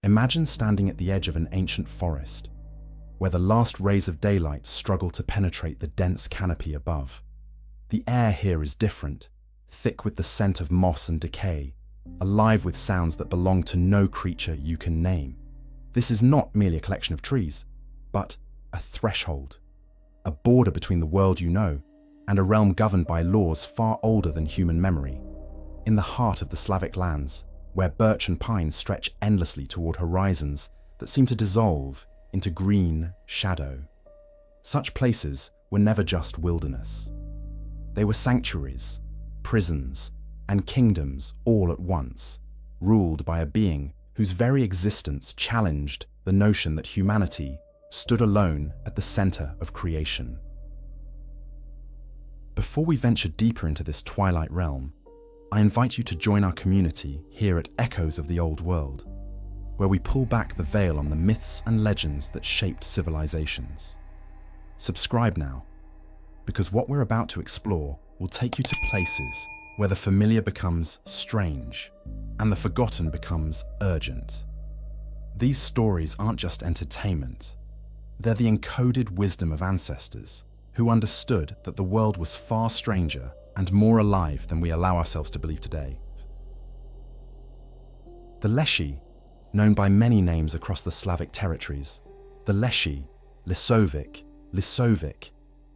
Imagine standing at the edge of an ancient forest, where the last rays of daylight struggle to penetrate the dense canopy above. The air here is different, thick with the scent of moss and decay, alive with sounds that belong to no creature you can name. This is not merely a collection of trees, but a threshold, a border between the world you know and a realm governed by laws far older than human memory. In the heart of the Slavic lands, where birch and pine stretch endlessly toward horizons that seem to dissolve into green shadow. Such places were never just wilderness. They were sanctuaries, prisons, and kingdoms all at once, ruled by a being whose very existence challenged the notion that humanity stood alone at the center of creation. Before we venture deeper into this twilight realm, I invite you to join our community here at Echoes of the Old World, where we pull back the veil on the myths and legends that shaped civilizations. Subscribe now, because what we're about to explore will take you to places where the familiar becomes strange and the forgotten becomes urgent. These stories aren't just entertainment. They're the encoded wisdom of ancestors who understood that the world was far stranger and more alive than we allow ourselves to believe today. The Leshy, known by many names across the Slavic territories, the Leshy, Lisovyk,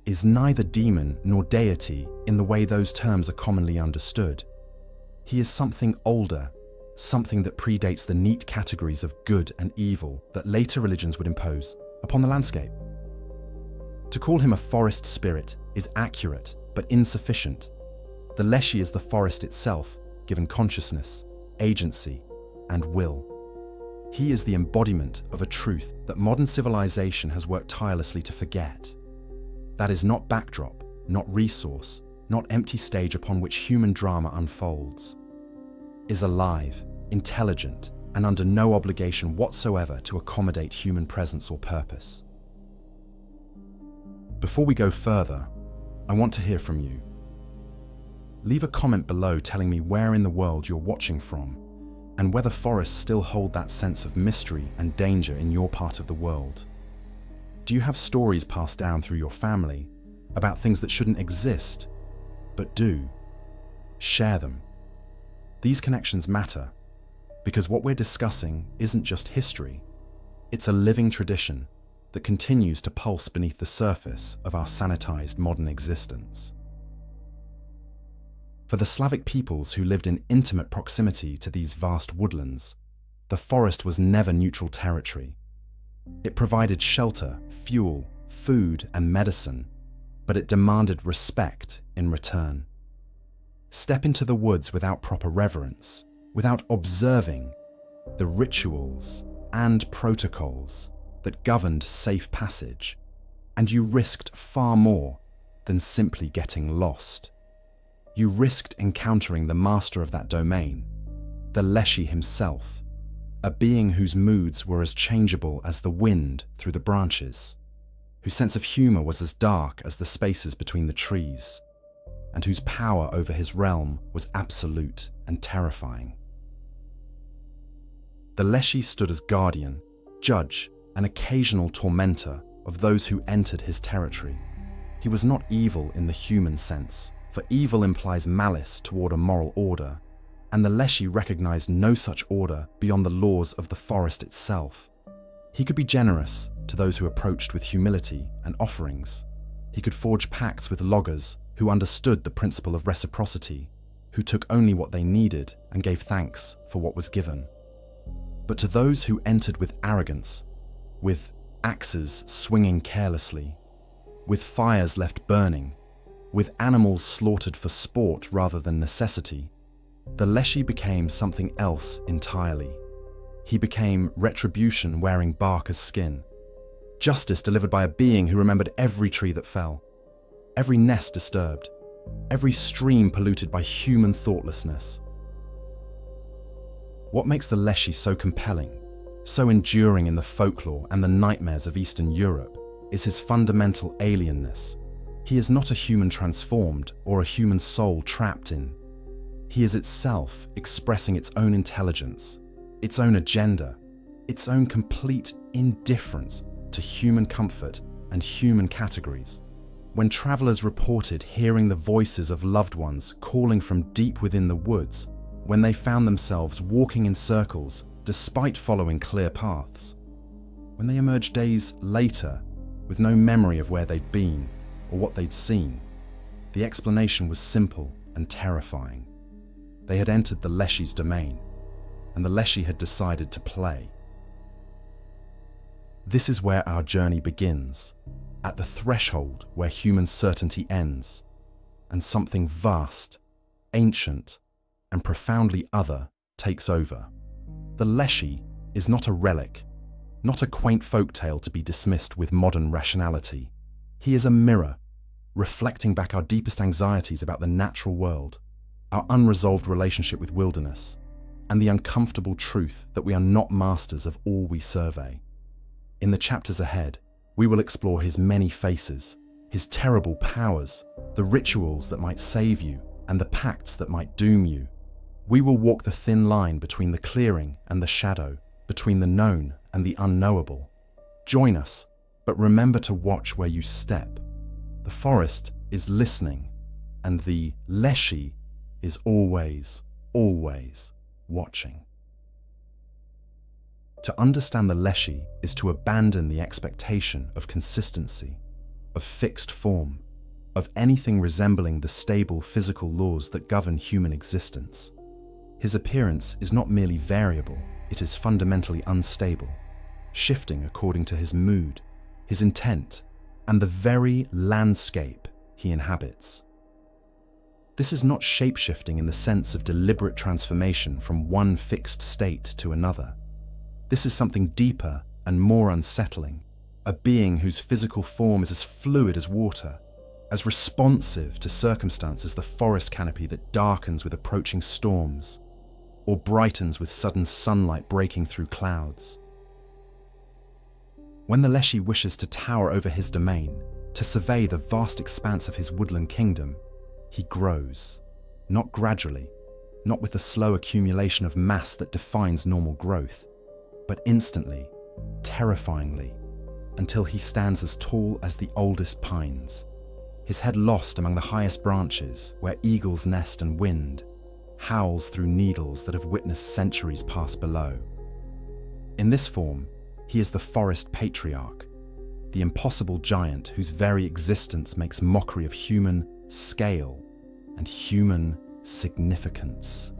is neither demon nor deity in the way those terms are commonly understood. He is something older, something that predates the neat categories of good and evil that later religions would impose upon the landscape. To call him a forest spirit is accurate but insufficient. The Leshy is the forest itself, given consciousness, agency, and will. He is the embodiment of a truth that modern civilization has worked tirelessly to forget. That is not backdrop, not resource, not empty stage upon which human drama unfolds. Is alive, intelligent, and under no obligation whatsoever to accommodate human presence or purpose. Before we go further, I want to hear from you. Leave a comment below telling me where in the world you're watching from, and whether forests still hold that sense of mystery and danger in your part of the world. Do you have stories passed down through your family about things that shouldn't exist, but do? Share them. These connections matter, because what we're discussing isn't just history, it's a living tradition that continues to pulse beneath the surface of our sanitized modern existence. For the Slavic peoples who lived in intimate proximity to these vast woodlands, the forest was never neutral territory. It provided shelter, fuel, food, and medicine, but it demanded respect in return. Step into the woods without proper reverence, without observing the rituals and protocols that governed safe passage, and you risked far more than simply getting lost. You risked encountering the master of that domain, the Leshy himself, a being whose moods were as changeable as the wind through the branches, whose sense of humor was as dark as the spaces between the trees, and whose power over his realm was absolute and terrifying. The Leshy stood as guardian, judge, and occasional tormentor of those who entered his territory. He was not evil in the human sense, for evil implies malice toward a moral order, and the Leshy recognized no such order beyond the laws of the forest itself. He could be generous to those who approached with humility and offerings. He could forge pacts with loggers who understood the principle of reciprocity, who took only what they needed and gave thanks for what was given. But to those who entered with arrogance, with axes swinging carelessly, with fires left burning, with animals slaughtered for sport rather than necessity, the Leshy became something else entirely. He became retribution wearing bark as skin, justice delivered by a being who remembered every tree that fell, every nest disturbed, every stream polluted by human thoughtlessness. What makes the Leshy so compelling, so enduring in the folklore and the nightmares of Eastern Europe, is his fundamental alienness. He is not a human transformed or a human soul trapped in. He is itself expressing its own intelligence, its own agenda, its own complete indifference to human comfort and human categories. When travelers reported hearing the voices of loved ones calling from deep within the woods, when they found themselves walking in circles despite following clear paths, when they emerged days later with no memory of where they'd been or what they'd seen, the explanation was simple and terrifying. They had entered the Leshy's domain, and the Leshy had decided to play. This is where our journey begins, at the threshold where human certainty ends, and something vast, ancient, and profoundly other takes over. The Leshy is not a relic, not a quaint folktale to be dismissed with modern rationality. He is a mirror, reflecting back our deepest anxieties about the natural world, our unresolved relationship with wilderness, and the uncomfortable truth that we are not masters of all we survey. In the chapters ahead, we will explore his many faces, his terrible powers, the rituals that might save you, and the pacts that might doom you. We will walk the thin line between the clearing and the shadow, between the known and the unknowable. Join us, but remember to watch where you step. The forest is listening, and the Leshy is always, always watching. To understand the Leshy is to abandon the expectation of consistency, of fixed form, of anything resembling the stable physical laws that govern human existence. His appearance is not merely variable, it is fundamentally unstable, shifting according to his mood, his intent, and the very landscape he inhabits. This is not shapeshifting in the sense of deliberate transformation from one fixed state to another. This is something deeper and more unsettling, a being whose physical form is as fluid as water, as responsive to circumstance as the forest canopy that darkens with approaching storms, or brightens with sudden sunlight breaking through clouds. When the Leshy wishes to tower over his domain, to survey the vast expanse of his woodland kingdom, he grows, not gradually, not with the slow accumulation of mass that defines normal growth, but instantly, terrifyingly, until he stands as tall as the oldest pines, his head lost among the highest branches where eagles nest and wind howls through needles that have witnessed centuries pass below. In this form, he is the forest patriarch, the impossible giant whose very existence makes mockery of human scale and human significance.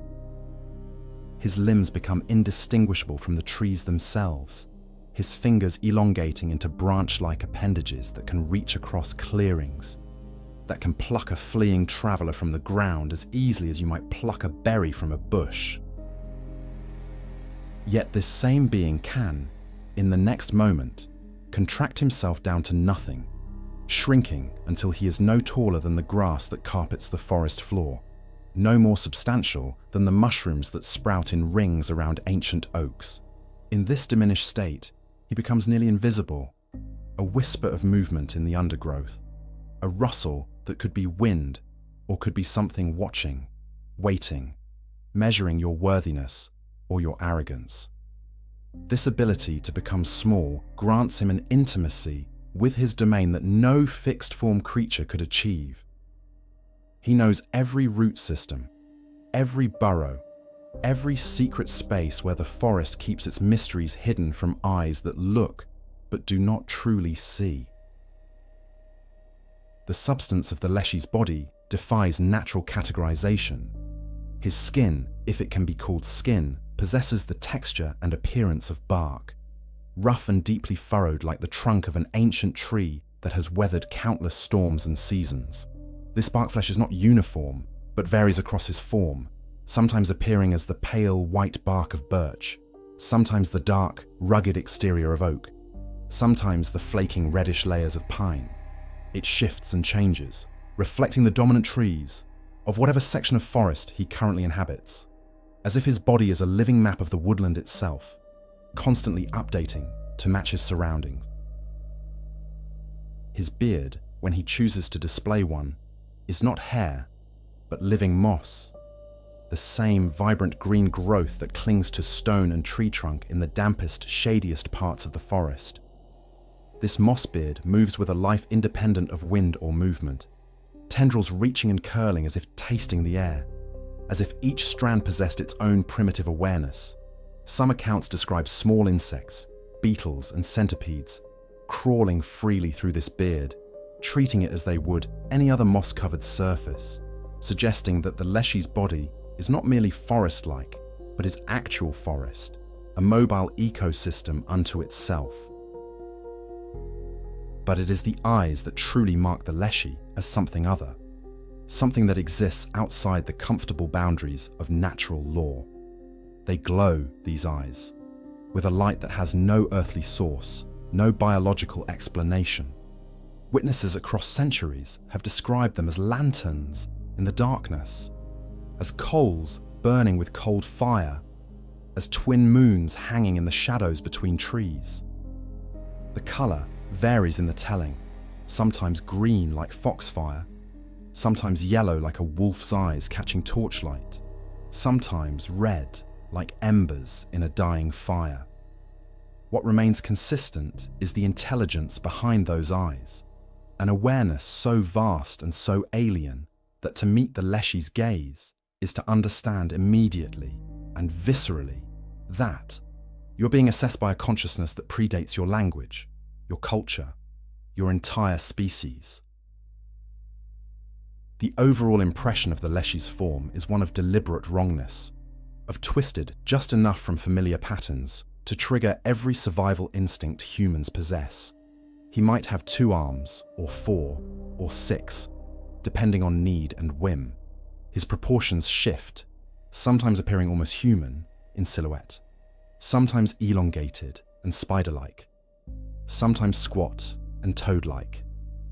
His limbs become indistinguishable from the trees themselves, his fingers elongating into branch-like appendages that can reach across clearings, that can pluck a fleeing traveler from the ground as easily as you might pluck a berry from a bush. Yet this same being can, in the next moment, contract himself down to nothing, shrinking until he is no taller than the grass that carpets the forest floor, no more substantial than the mushrooms that sprout in rings around ancient oaks. In this diminished state, he becomes nearly invisible, a whisper of movement in the undergrowth, a rustle that could be wind or could be something watching, waiting, measuring your worthiness or your arrogance. This ability to become small grants him an intimacy with his domain that no fixed-form creature could achieve. He knows every root system, every burrow, every secret space where the forest keeps its mysteries hidden from eyes that look but do not truly see. The substance of the Leshy's body defies natural categorization. His skin, if it can be called skin, possesses the texture and appearance of bark, rough and deeply furrowed like the trunk of an ancient tree that has weathered countless storms and seasons. This bark flesh is not uniform, but varies across his form, sometimes appearing as the pale white bark of birch, sometimes the dark, rugged exterior of oak, sometimes the flaking reddish layers of pine. It shifts and changes, reflecting the dominant trees of whatever section of forest he currently inhabits, as if his body is a living map of the woodland itself, constantly updating to match his surroundings. His beard, when he chooses to display one, is not hair, but living moss, the same vibrant green growth that clings to stone and tree trunk in the dampest, shadiest parts of the forest. This mossbeard moves with a life independent of wind or movement, tendrils reaching and curling as if tasting the air, as if each strand possessed its own primitive awareness. Some accounts describe small insects, beetles and centipedes, crawling freely through this beard, treating it as they would any other moss-covered surface, suggesting that the Leshy's body is not merely forest-like, but is actual forest, a mobile ecosystem unto itself. But it is the eyes that truly mark the Leshy as something other, something that exists outside the comfortable boundaries of natural law. They glow, these eyes, with a light that has no earthly source, no biological explanation. Witnesses across centuries have described them as lanterns in the darkness, as coals burning with cold fire, as twin moons hanging in the shadows between trees. The colour varies in the telling, sometimes green like foxfire, sometimes yellow like a wolf's eyes catching torchlight, sometimes red like embers in a dying fire. What remains consistent is the intelligence behind those eyes, an awareness so vast and so alien that to meet the Leshy's gaze is to understand immediately and viscerally that you're being assessed by a consciousness that predates your language, your culture, your entire species. The overall impression of the Leshy's form is one of deliberate wrongness, of twisted just enough from familiar patterns to trigger every survival instinct humans possess. He might have 2 arms, or 4, or 6, depending on need and whim. His proportions shift, sometimes appearing almost human in silhouette, sometimes elongated and spider-like, sometimes squat and toad-like.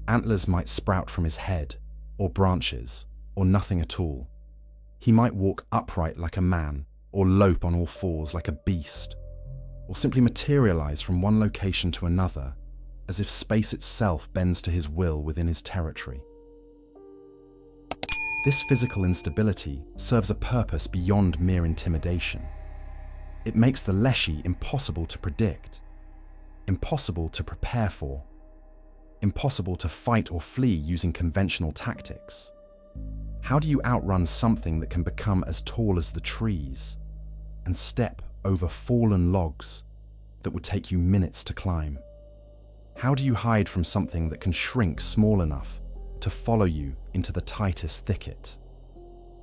Antlers might sprout from his head, or branches, or nothing at all. He might walk upright like a man, or lope on all fours like a beast, or simply materialize from one location to another, as if space itself bends to his will within his territory. This physical instability serves a purpose beyond mere intimidation. It makes the Leshy impossible to predict, impossible to prepare for, impossible to fight or flee using conventional tactics. How do you outrun something that can become as tall as the trees and step over fallen logs that would take you minutes to climb? How do you hide from something that can shrink small enough to follow you into the tightest thicket?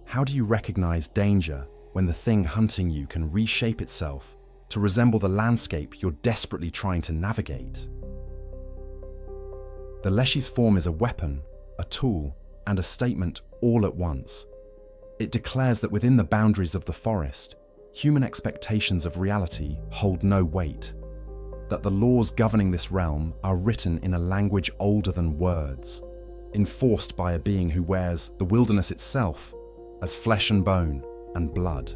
How do you recognize danger when the thing hunting you can reshape itself to resemble the landscape you're desperately trying to navigate? The Leshy's form is a weapon, a tool, and a statement all at once. It declares that within the boundaries of the forest, human expectations of reality hold no weight, that the laws governing this realm are written in a language older than words, enforced by a being who wears the wilderness itself as flesh and bone and blood.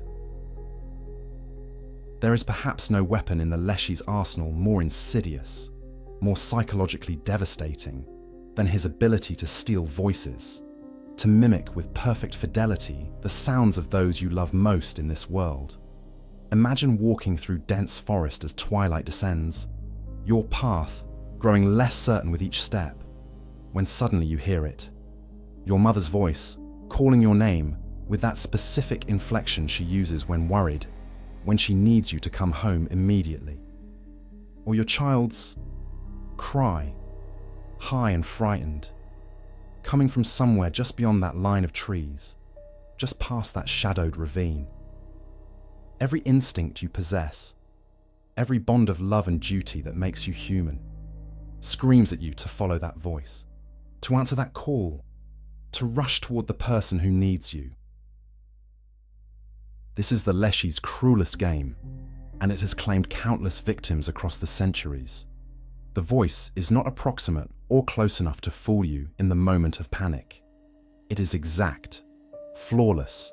There is perhaps no weapon in the Leshy's arsenal more insidious, more psychologically devastating than his ability to steal voices, to mimic with perfect fidelity the sounds of those you love most in this world. Imagine walking through dense forest as twilight descends, your path growing less certain with each step, when suddenly you hear it. Your mother's voice, calling your name with that specific inflection she uses when worried, when she needs you to come home immediately. Or your child's cry, high and frightened, coming from somewhere just beyond that line of trees, just past that shadowed ravine. Every instinct you possess, every bond of love and duty that makes you human, screams at you to follow that voice, to answer that call, to rush toward the person who needs you. This is the Leshy's cruelest game, and it has claimed countless victims across the centuries. The voice is not approximate or close enough to fool you in the moment of panic. It is exact, flawless,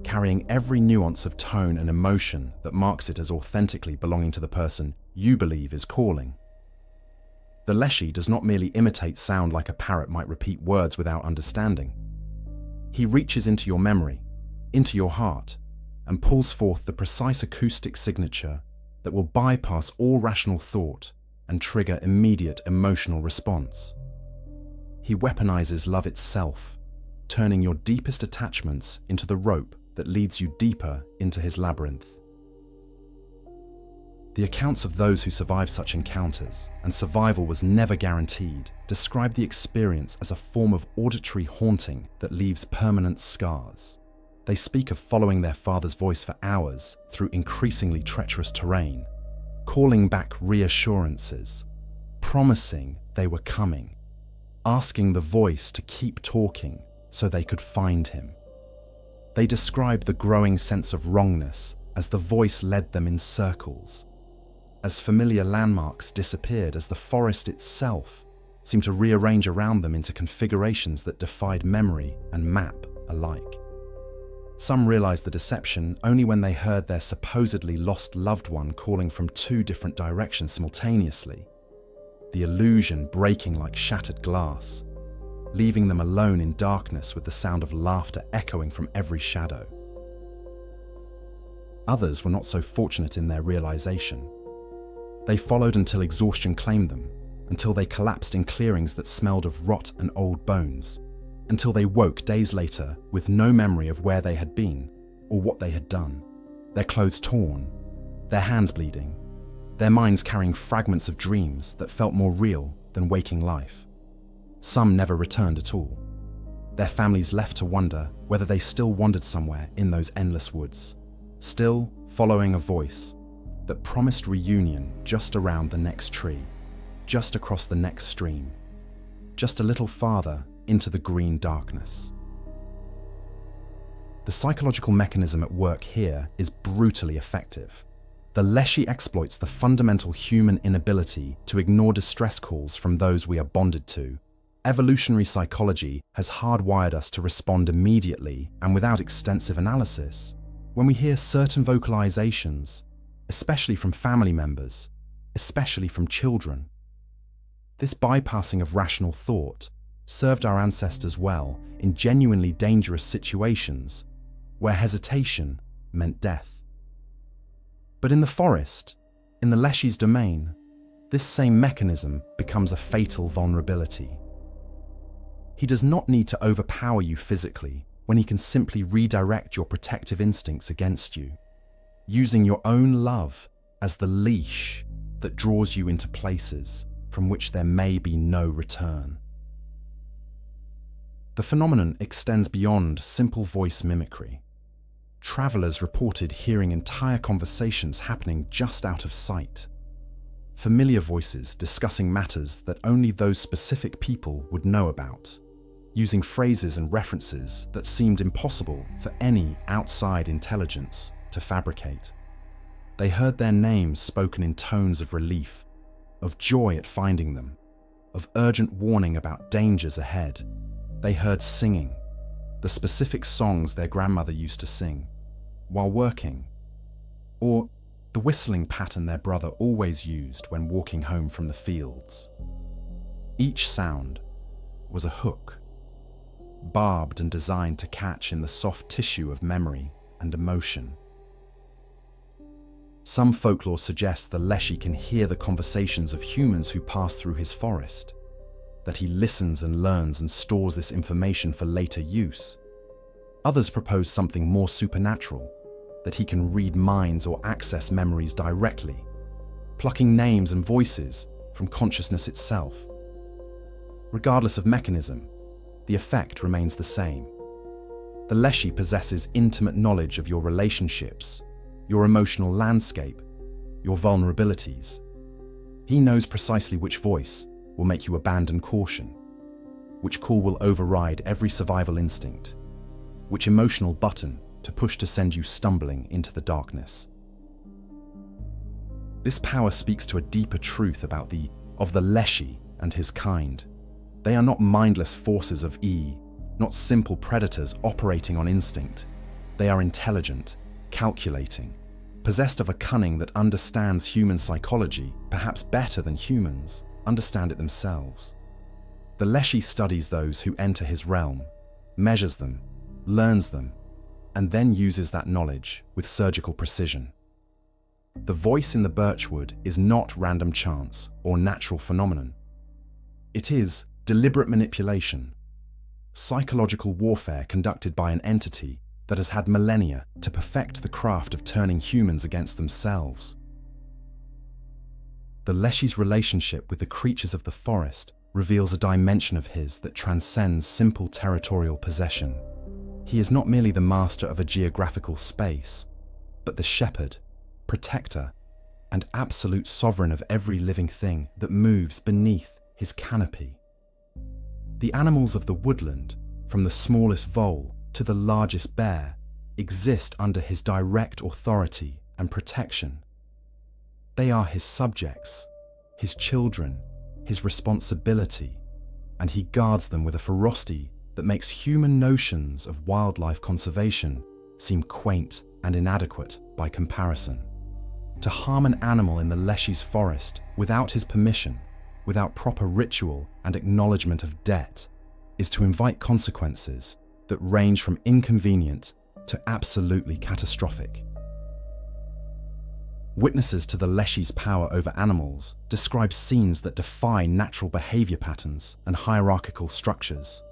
carrying every nuance of tone and emotion that marks it as authentically belonging to the person you believe is calling. The Leshy does not merely imitate sound like a parrot might repeat words without understanding. He reaches into your memory, into your heart and pulls forth the precise acoustic signature that will bypass all rational thought and trigger immediate emotional response. He weaponizes love itself, turning your deepest attachments into the rope that leads you deeper into his labyrinth. The accounts of those who survived such encounters, and survival was never guaranteed, describe the experience as a form of auditory haunting that leaves permanent scars. They speak of following their father's voice for hours through increasingly treacherous terrain, calling back reassurances, promising they were coming, asking the voice to keep talking so they could find him. They describe the growing sense of wrongness as the voice led them in circles, as familiar landmarks disappeared, as the forest itself seemed to rearrange around them into configurations that defied memory and map alike. Some realized the deception only when they heard their supposedly lost loved one calling from two different directions simultaneously, the illusion breaking like shattered glass, leaving them alone in darkness with the sound of laughter echoing from every shadow. Others were not so fortunate in their realization. They followed until exhaustion claimed them, until they collapsed in clearings that smelled of rot and old bones, until they woke days later with no memory of where they had been or what they had done, their clothes torn, their hands bleeding, their minds carrying fragments of dreams that felt more real than waking life. Some never returned at all, their families left to wonder whether they still wandered somewhere in those endless woods, still following a voice that promised reunion just around the next tree, just across the next stream, just a little farther into the green darkness. The psychological mechanism at work here is brutally effective. The Leshy exploits the fundamental human inability to ignore distress calls from those we are bonded to. Evolutionary psychology has hardwired us to respond immediately and without extensive analysis when we hear certain vocalizations, especially from family members, especially from children. This bypassing of rational thought served our ancestors well in genuinely dangerous situations where hesitation meant death. But in the forest, in the Leshy's domain, this same mechanism becomes a fatal vulnerability. He does not need to overpower you physically when he can simply redirect your protective instincts against you, using your own love as the leash that draws you into places from which there may be no return. The phenomenon extends beyond simple voice mimicry. Travelers reported hearing entire conversations happening just out of sight. Familiar voices discussing matters that only those specific people would know about, using phrases and references that seemed impossible for any outside intelligence to fabricate. They heard their names spoken in tones of relief, of joy at finding them, of urgent warning about dangers ahead. They heard singing, the specific songs their grandmother used to sing while working, or the whistling pattern their brother always used when walking home from the fields. Each sound was a hook, barbed and designed to catch in the soft tissue of memory and emotion. Some folklore suggests the Leshy can hear the conversations of humans who pass through his forest, that he listens and learns and stores this information for later use. Others propose something more supernatural, that he can read minds or access memories directly, plucking names and voices from consciousness itself. Regardless of mechanism, the effect remains the same. The Leshy possesses intimate knowledge of your relationships, your emotional landscape, your vulnerabilities. He knows precisely which voice will make you abandon caution, which call will override every survival instinct, which emotional button to push to send you stumbling into the darkness. This power speaks to a deeper truth about the Leshy and his kind. They are not mindless forces of not simple predators operating on instinct. They are intelligent, calculating, possessed of a cunning that understands human psychology, perhaps better than humans understand it themselves. The Leshy studies those who enter his realm, measures them, learns them, and then uses that knowledge with surgical precision. The voice in the birchwood is not random chance or natural phenomenon. It is deliberate manipulation, psychological warfare conducted by an entity that has had millennia to perfect the craft of turning humans against themselves. The Leshy's relationship with the creatures of the forest reveals a dimension of his that transcends simple territorial possession. He is not merely the master of a geographical space, but the shepherd, protector, and absolute sovereign of every living thing that moves beneath his canopy. The animals of the woodland, from the smallest vole to the largest bear, exist under his direct authority and protection. They are his subjects, his children, his responsibility, and he guards them with a ferocity that makes human notions of wildlife conservation seem quaint and inadequate by comparison. To harm an animal in the Leshy's forest without his permission, without proper ritual and acknowledgement of debt, is to invite consequences that range from inconvenient to absolutely catastrophic. Witnesses to the Leshy's power over animals describe scenes that defy natural behavior patterns and hierarchical structures.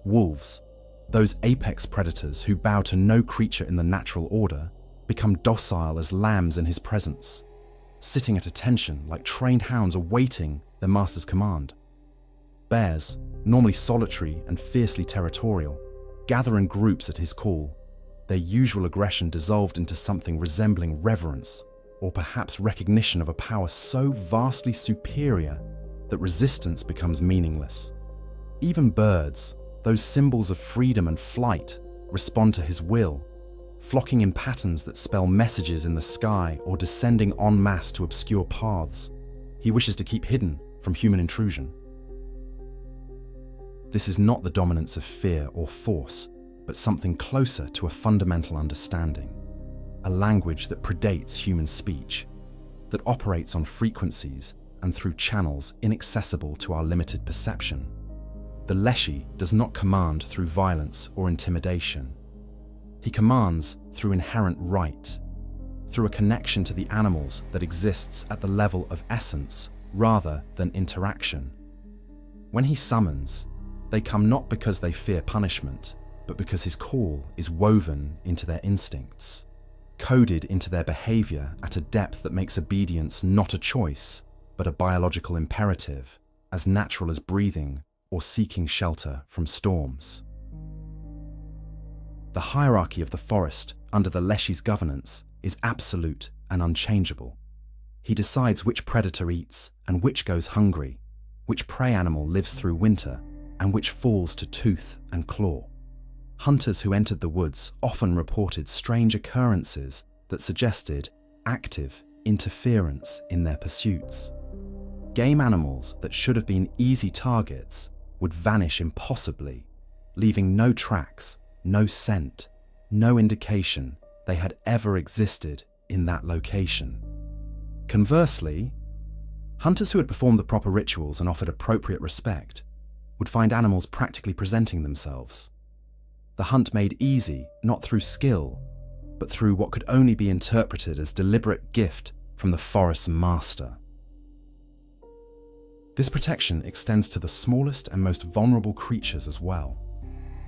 Wolves, those apex predators who bow to no creature in the natural order, become docile as lambs in his presence, sitting at attention like trained hounds awaiting their master's command. Bears, normally solitary and fiercely territorial, gather in groups at his call, their usual aggression dissolved into something resembling reverence or perhaps recognition of a power so vastly superior that resistance becomes meaningless. Even birds, those symbols of freedom and flight, respond to his will, flocking in patterns that spell messages in the sky or descending en masse to obscure paths he wishes to keep hidden from human intrusion. This is not the dominance of fear or force, but something closer to a fundamental understanding, a language that predates human speech, that operates on frequencies and through channels inaccessible to our limited perception. The Leshy does not command through violence or intimidation. He commands through inherent right, through a connection to the animals that exists at the level of essence rather than interaction. When he summons, they come not because they fear punishment, but because his call is woven into their instincts, coded into their behavior at a depth that makes obedience not a choice, but a biological imperative, as natural as breathing or seeking shelter from storms. The hierarchy of the forest under the Leshy's governance is absolute and unchangeable. He decides which predator eats and which goes hungry, which prey animal lives through winter, and which falls to tooth and claw. Hunters who entered the woods often reported strange occurrences that suggested active interference in their pursuits. Game animals that should have been easy targets would vanish impossibly, leaving no tracks, no scent, no indication they had ever existed in that location. Conversely, hunters who had performed the proper rituals and offered appropriate respect would find animals practically presenting themselves. The hunt made easy not through skill, but through what could only be interpreted as deliberate gift from the forest's master. This protection extends to the smallest and most vulnerable creatures as well.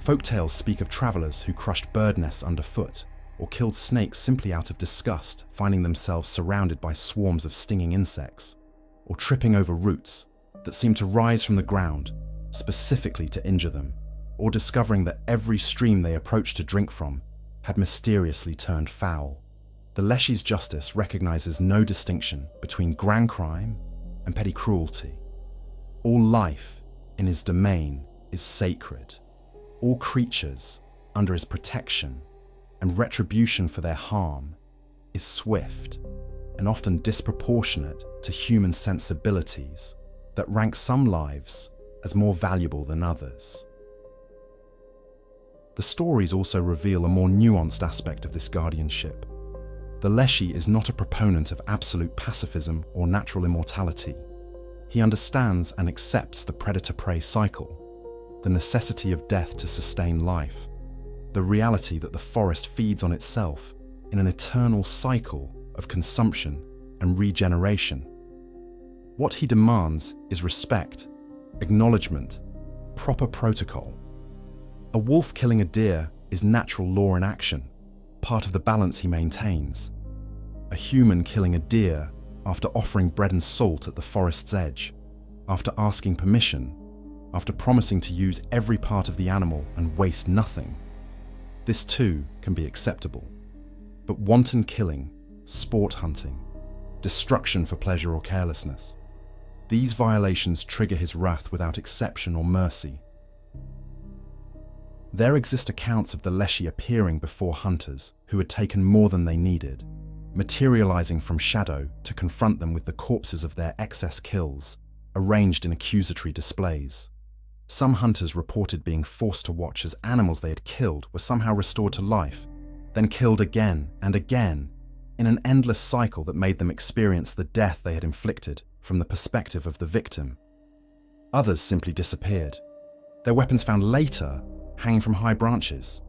Folktales speak of travelers who crushed bird nests underfoot or killed snakes simply out of disgust, finding themselves surrounded by swarms of stinging insects, or tripping over roots that seemed to rise from the ground specifically to injure them, or discovering that every stream they approached to drink from had mysteriously turned foul. The Leshy's justice recognizes no distinction between grand crime and petty cruelty. All life in his domain is sacred. All creatures under his protection and retribution for their harm is swift and often disproportionate to human sensibilities that rank some lives as more valuable than others. The stories also reveal a more nuanced aspect of this guardianship. The Leshy is not a proponent of absolute pacifism or natural immortality. He understands and accepts the predator-prey cycle, the necessity of death to sustain life, the reality that the forest feeds on itself in an eternal cycle of consumption and regeneration. What he demands is respect, acknowledgement, proper protocol. A wolf killing a deer is natural law in action, part of the balance he maintains. A human killing a deer after offering bread and salt at the forest's edge, after asking permission, after promising to use every part of the animal and waste nothing. This too can be acceptable. But wanton killing, sport hunting, destruction for pleasure or carelessness, these violations trigger his wrath without exception or mercy. There exist accounts of the Leshy appearing before hunters who had taken more than they needed, materializing from shadow to confront them with the corpses of their excess kills, arranged in accusatory displays. Some hunters reported being forced to watch as animals they had killed were somehow restored to life, then killed again and again, in an endless cycle that made them experience the death they had inflicted from the perspective of the victim. Others simply disappeared, their weapons found later hanging from high branches,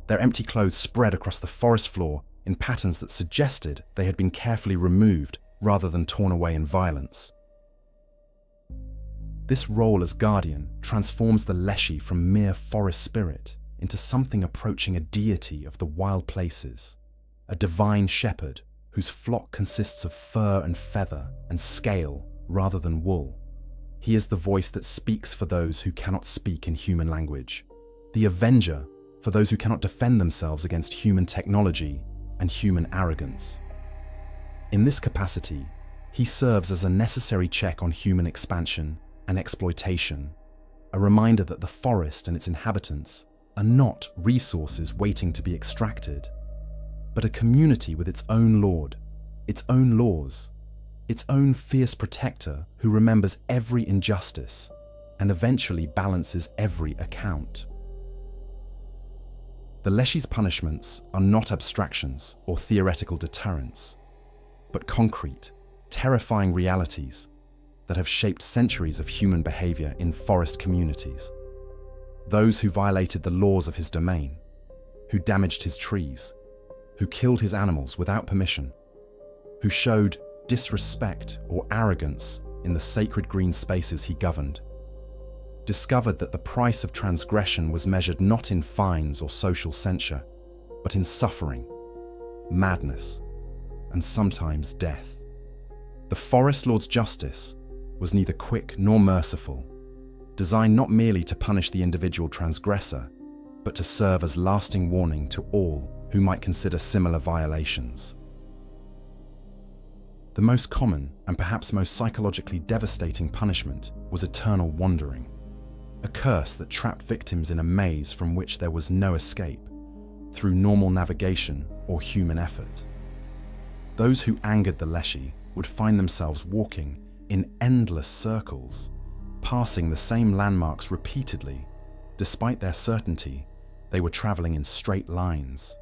their empty clothes spread across the forest floor in patterns that suggested they had been carefully removed rather than torn away in violence. This role as guardian transforms the Leshy from mere forest spirit into something approaching a deity of the wild places, a divine shepherd whose flock consists of fur and feather and scale rather than wool. He is the voice that speaks for those who cannot speak in human language, the avenger for those who cannot defend themselves against human technology and human arrogance. In this capacity, he serves as a necessary check on human expansion and exploitation, a reminder that the forest and its inhabitants are not resources waiting to be extracted, but a community with its own lord, its own laws, its own fierce protector who remembers every injustice and eventually balances every account. The Leshy's punishments are not abstractions or theoretical deterrents, but concrete, terrifying realities that have shaped centuries of human behavior in forest communities. Those who violated the laws of his domain, who damaged his trees, who killed his animals without permission, who showed disrespect or arrogance in the sacred green spaces he governed, discovered that the price of transgression was measured not in fines or social censure, but in suffering, madness, and sometimes death. The Forest Lord's justice was neither quick nor merciful, designed not merely to punish the individual transgressor, but to serve as lasting warning to all who might consider similar violations. The most common and perhaps most psychologically devastating punishment was eternal wandering, a curse that trapped victims in a maze from which there was no escape through normal navigation or human effort. Those who angered the Leshy would find themselves walking in endless circles, passing the same landmarks repeatedly, despite their certainty they were traveling in straight lines.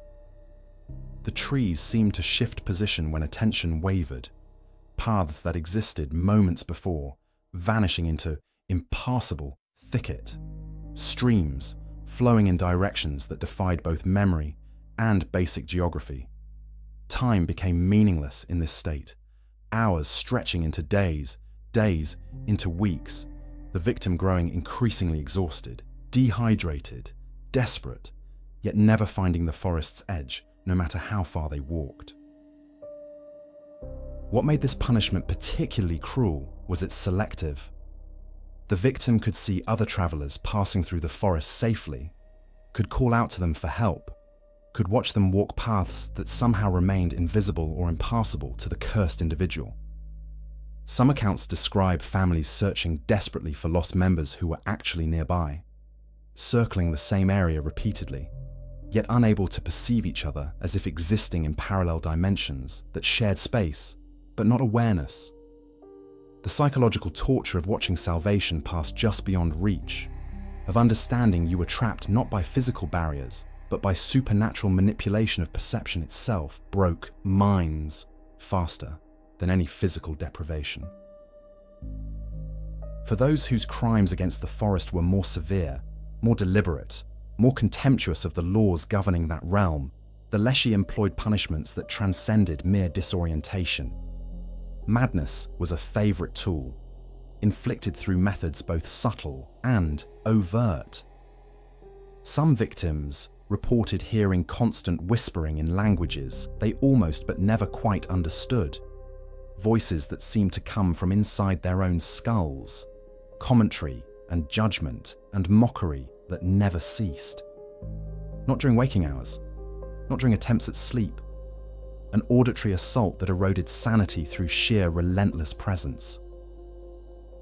The trees seemed to shift position when attention wavered, paths that existed moments before vanishing into impassable thicket, streams flowing in directions that defied both memory and basic geography. Time became meaningless in this state, hours stretching into days, days into weeks, the victim growing increasingly exhausted, dehydrated, desperate, yet never finding the forest's edge, no matter how far they walked. What made this punishment particularly cruel was its selective. The victim could see other travelers passing through the forest safely, could call out to them for help, could watch them walk paths that somehow remained invisible or impassable to the cursed individual. Some accounts describe families searching desperately for lost members who were actually nearby, circling the same area repeatedly, yet unable to perceive each other as if existing in parallel dimensions that shared space, but not awareness. The psychological torture of watching salvation pass just beyond reach, of understanding you were trapped not by physical barriers, but by supernatural manipulation of perception itself, broke minds faster than any physical deprivation. For those whose crimes against the forest were more severe, more deliberate, More contemptuous of the laws governing that realm, the Leshy employed punishments that transcended mere disorientation. Madness was a favorite tool, inflicted through methods both subtle and overt. Some victims reported hearing constant whispering in languages they almost but never quite understood, voices that seemed to come from inside their own skulls, commentary and judgment and mockery that never ceased. Not during waking hours, not during attempts at sleep, an auditory assault that eroded sanity through sheer relentless presence.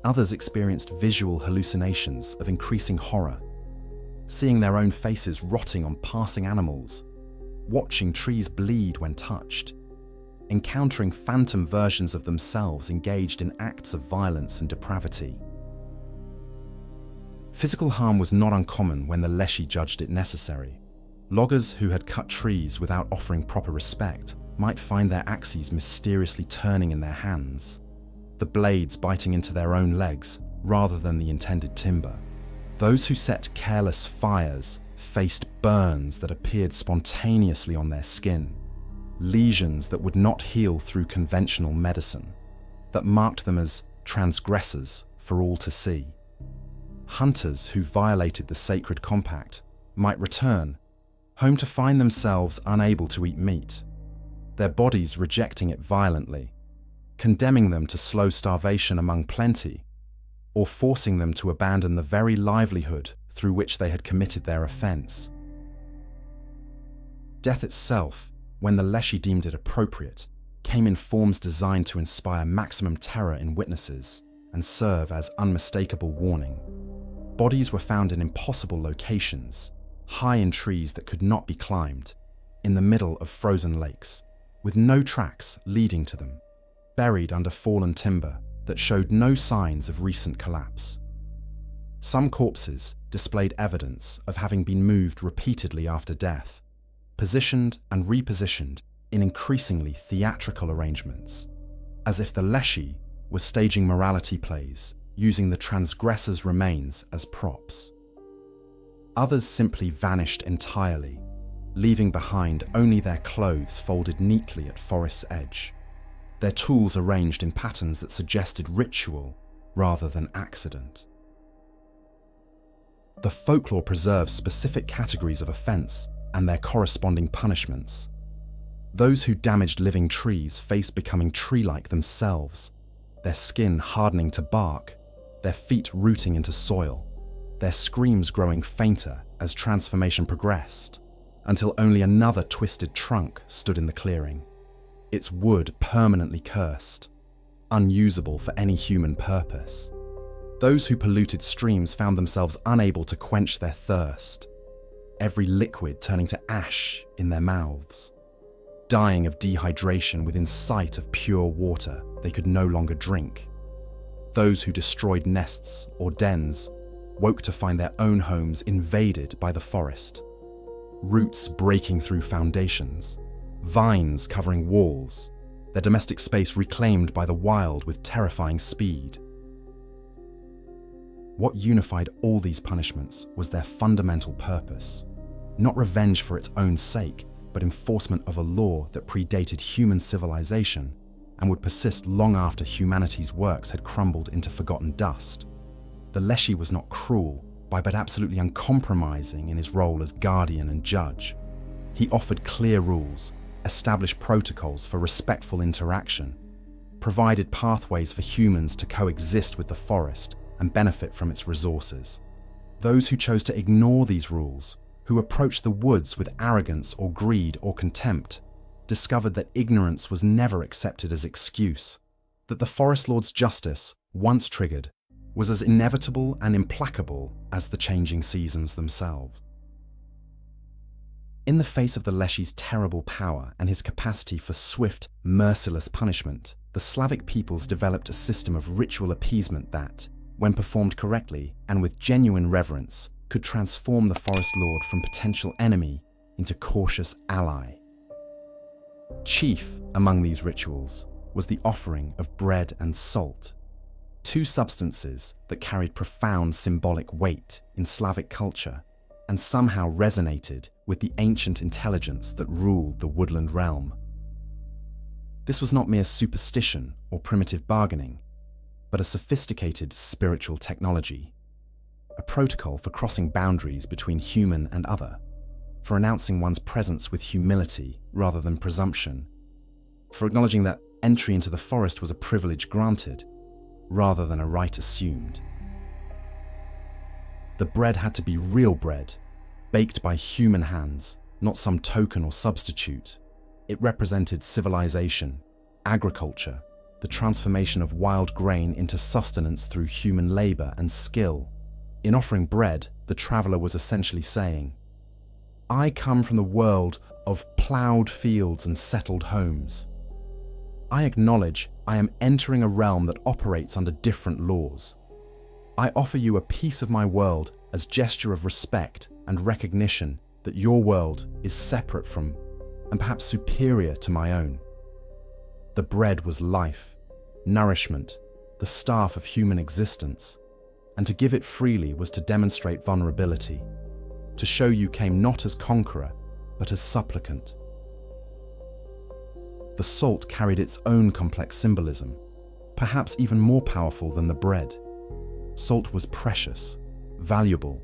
Others experienced visual hallucinations of increasing horror, seeing their own faces rotting on passing animals, watching trees bleed when touched, encountering phantom versions of themselves engaged in acts of violence and depravity. Physical harm was not uncommon when the Leshy judged it necessary. Loggers who had cut trees without offering proper respect might find their axes mysteriously turning in their hands, the blades biting into their own legs rather than the intended timber. Those who set careless fires faced burns that appeared spontaneously on their skin, lesions that would not heal through conventional medicine, that marked them as transgressors for all to see. Hunters who violated the sacred compact might return, home to find themselves unable to eat meat, their bodies rejecting it violently, condemning them to slow starvation among plenty, or forcing them to abandon the very livelihood through which they had committed their offense. Death itself, when the Leshy deemed it appropriate, came in forms designed to inspire maximum terror in witnesses and serve as unmistakable warning. Bodies were found in impossible locations, high in trees that could not be climbed, in the middle of frozen lakes, with no tracks leading to them, buried under fallen timber that showed no signs of recent collapse. Some corpses displayed evidence of having been moved repeatedly after death, positioned and repositioned in increasingly theatrical arrangements, as if the Leshy was staging morality plays, using the transgressors' remains as props. Others simply vanished entirely, leaving behind only their clothes folded neatly at forest's edge, their tools arranged in patterns that suggested ritual rather than accident. The folklore preserves specific categories of offense and their corresponding punishments. Those who damaged living trees faced becoming tree-like themselves, their skin hardening to bark, their feet rooting into soil, their screams growing fainter as transformation progressed, until only another twisted trunk stood in the clearing, its wood permanently cursed, unusable for any human purpose. Those who polluted streams found themselves unable to quench their thirst, every liquid turning to ash in their mouths, dying of dehydration within sight of pure water they could no longer drink. Those who destroyed nests or dens woke to find their own homes invaded by the forest, roots breaking through foundations, vines covering walls, their domestic space reclaimed by the wild with terrifying speed. What unified all these punishments was their fundamental purpose, not revenge for its own sake, but enforcement of a law that predated human civilization and would persist long after humanity's works had crumbled into forgotten dust. The Leshy was not cruel, but absolutely uncompromising in his role as guardian and judge. He offered clear rules, established protocols for respectful interaction, provided pathways for humans to coexist with the forest and benefit from its resources. Those who chose to ignore these rules, who approached the woods with arrogance or greed or contempt, discovered that ignorance was never accepted as excuse, that the Forest Lord's justice, once triggered, was as inevitable and implacable as the changing seasons themselves. In the face of the Leshy's terrible power and his capacity for swift, merciless punishment, the Slavic peoples developed a system of ritual appeasement that, when performed correctly and with genuine reverence, could transform the Forest Lord from potential enemy into cautious ally. Chief among these rituals was the offering of bread and salt, two substances that carried profound symbolic weight in Slavic culture and somehow resonated with the ancient intelligence that ruled the woodland realm. This was not mere superstition or primitive bargaining, but a sophisticated spiritual technology, a protocol for crossing boundaries between human and other, for announcing one's presence with humility rather than presumption, for acknowledging that entry into the forest was a privilege granted rather than a right assumed. The bread had to be real bread, baked by human hands, not some token or substitute. It represented civilization, agriculture, the transformation of wild grain into sustenance through human labor and skill. In offering bread, the traveler was essentially saying, "I come from the world of plowed fields and settled homes. I acknowledge I am entering a realm that operates under different laws. I offer you a piece of my world as gesture of respect and recognition that your world is separate from, and perhaps superior to my own." The bread was life, nourishment, the staff of human existence, and to give it freely was to demonstrate vulnerability, to show you came not as conqueror, but as supplicant. The salt carried its own complex symbolism, perhaps even more powerful than the bread. Salt was precious, valuable,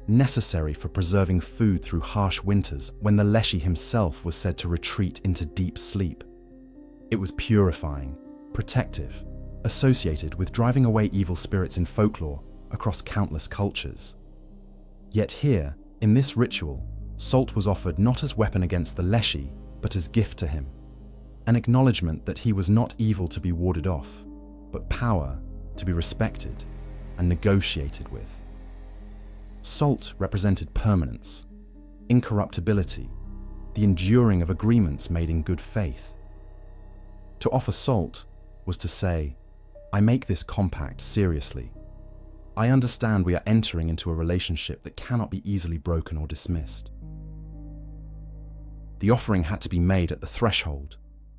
necessary for preserving food through harsh winters when the Leshy himself was said to retreat into deep sleep. It was purifying, protective, associated with driving away evil spirits in folklore across countless cultures. Yet here, in this ritual, salt was offered not as weapon against the Leshy, but as gift to him, an acknowledgement that he was not evil to be warded off, but power to be respected and negotiated with. Salt represented permanence, incorruptibility, the enduring of agreements made in good faith. To offer salt was to say, "I make this compact seriously. I understand we are entering into a relationship that cannot be easily broken or dismissed." The offering had to be made at the threshold,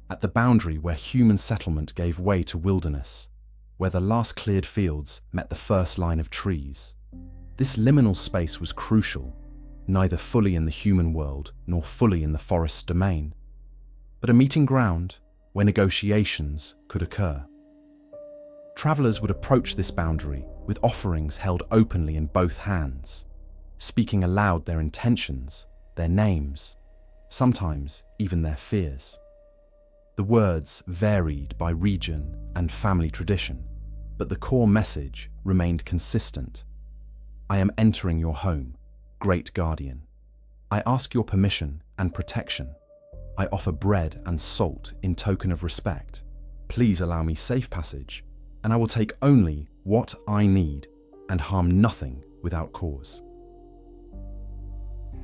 at the boundary where human settlement gave way to wilderness, where the last cleared fields met the first line of trees. This liminal space was crucial, neither fully in the human world nor fully in the forest's domain, but a meeting ground where negotiations could occur. Travelers would approach this boundary with offerings held openly in both hands, speaking aloud their intentions, their names, sometimes even their fears. The words varied by region and family tradition, but the core message remained consistent. "I am entering your home, great guardian. I ask your permission and protection. I offer bread and salt in token of respect. Please allow me safe passage, and I will take only what I need and harm nothing without cause."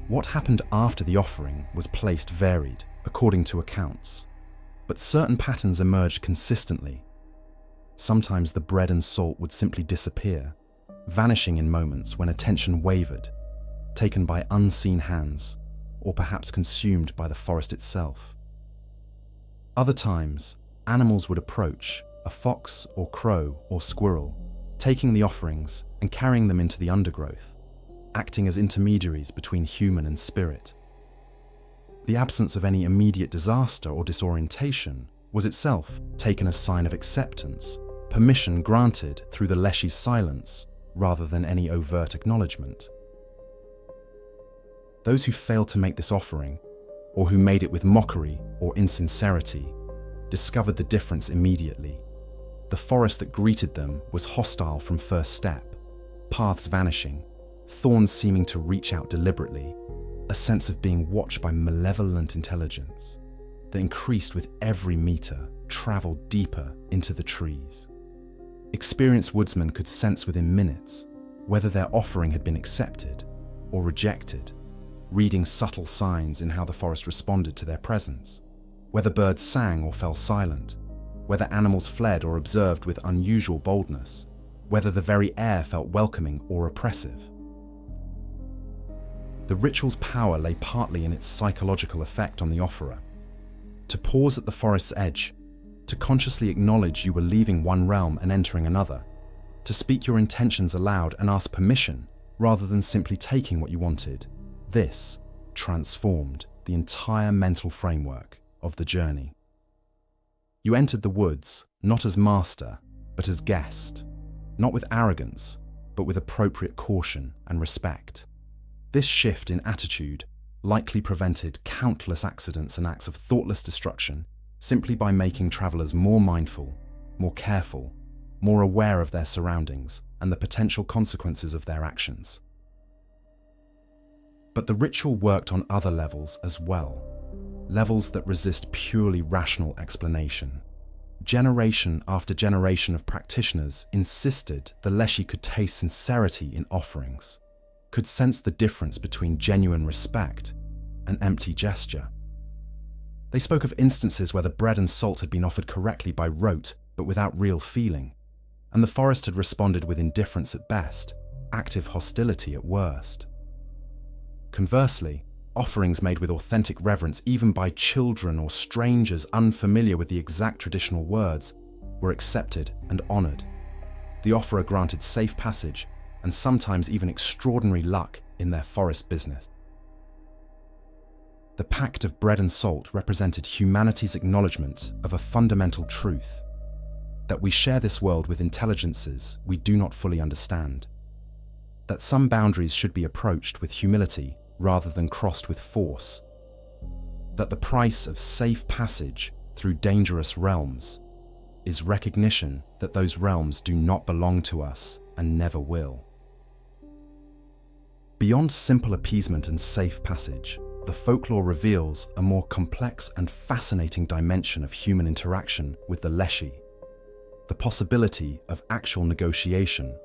What happened after the offering was placed varied according to accounts, but certain patterns emerged consistently. Sometimes the bread and salt would simply disappear, vanishing in moments when attention wavered, taken by unseen hands, or perhaps consumed by the forest itself. Other times, animals would approach, a fox or crow or squirrel, taking the offerings and carrying them into the undergrowth, acting as intermediaries between human and spirit. The absence of any immediate disaster or disorientation was itself taken as sign of acceptance, permission granted through the Leshy's silence rather than any overt acknowledgement. Those who failed to make this offering, or who made it with mockery or insincerity, discovered the difference immediately. The forest that greeted them was hostile from first step, paths vanishing, thorns seeming to reach out deliberately, a sense of being watched by malevolent intelligence that increased with every meter, traveled deeper into the trees. Experienced woodsmen could sense within minutes whether their offering had been accepted or rejected, reading subtle signs in how the forest responded to their presence, whether birds sang or fell silent, whether animals fled or observed with unusual boldness, whether the very air felt welcoming or oppressive. The ritual's power lay partly in its psychological effect on the offerer. To pause at the forest's edge, to consciously acknowledge you were leaving one realm and entering another, to speak your intentions aloud and ask permission rather than simply taking what you wanted. This transformed the entire mental framework of the journey. You entered the woods not as master, but as guest, not with arrogance, but with appropriate caution and respect. This shift in attitude likely prevented countless accidents and acts of thoughtless destruction simply by making travelers more mindful, more careful, more aware of their surroundings and the potential consequences of their actions. But the ritual worked on other levels as well, levels that resist purely rational explanation. Generation after generation of practitioners insisted the Leshy could taste sincerity in offerings, could sense the difference between genuine respect and empty gesture. They spoke of instances where the bread and salt had been offered correctly by rote but without real feeling, and the forest had responded with indifference at best, active hostility at worst. Conversely, offerings made with authentic reverence, even by children or strangers unfamiliar with the exact traditional words, were accepted and honored. The offerer granted safe passage and sometimes even extraordinary luck in their forest business. The pact of bread and salt represented humanity's acknowledgement of a fundamental truth, that we share this world with intelligences we do not fully understand, that some boundaries should be approached with humility rather than crossed with force, that the price of safe passage through dangerous realms is recognition that those realms do not belong to us and never will. Beyond simple appeasement and safe passage, the folklore reveals a more complex and fascinating dimension of human interaction with the Leshy, the possibility of actual negotiation,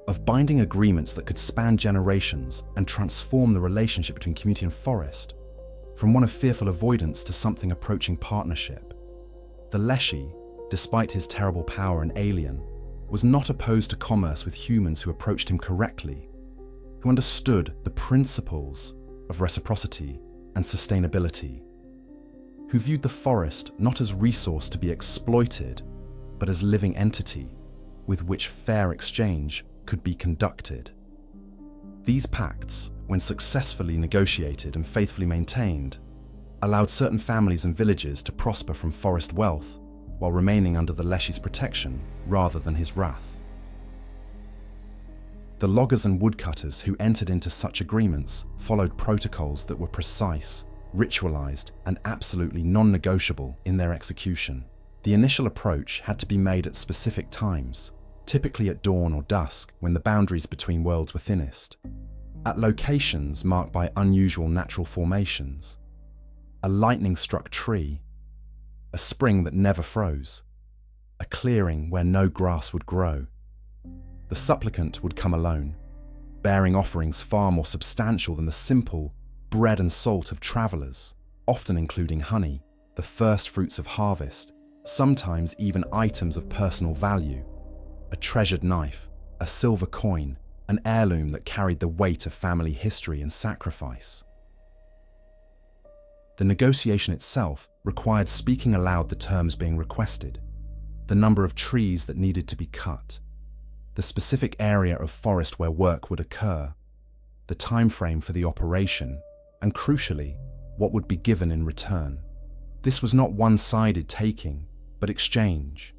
of binding agreements that could span generations and transform the relationship between community and forest, from one of fearful avoidance to something approaching partnership. The Leshy, despite his terrible power and alien, was not opposed to commerce with humans who approached him correctly, who understood the principles of reciprocity and sustainability, who viewed the forest not as resource to be exploited, but as living entity with which fair exchange could be conducted. These pacts, when successfully negotiated and faithfully maintained, allowed certain families and villages to prosper from forest wealth while remaining under the Leshy's protection rather than his wrath. The loggers and woodcutters who entered into such agreements followed protocols that were precise, ritualized, and absolutely non-negotiable in their execution. The initial approach had to be made at specific times, typically at dawn or dusk when the boundaries between worlds were thinnest, at locations marked by unusual natural formations, a lightning-struck tree, a spring that never froze, a clearing where no grass would grow. The supplicant would come alone, bearing offerings far more substantial than the simple bread and salt of travelers, often including honey, the first fruits of harvest, sometimes even items of personal value, a treasured knife, a silver coin, an heirloom that carried the weight of family history and sacrifice. The negotiation itself required speaking aloud the terms being requested, the number of trees that needed to be cut, the specific area of forest where work would occur, the time frame for the operation, and crucially, what would be given in return. This was not one-sided taking, but exchange,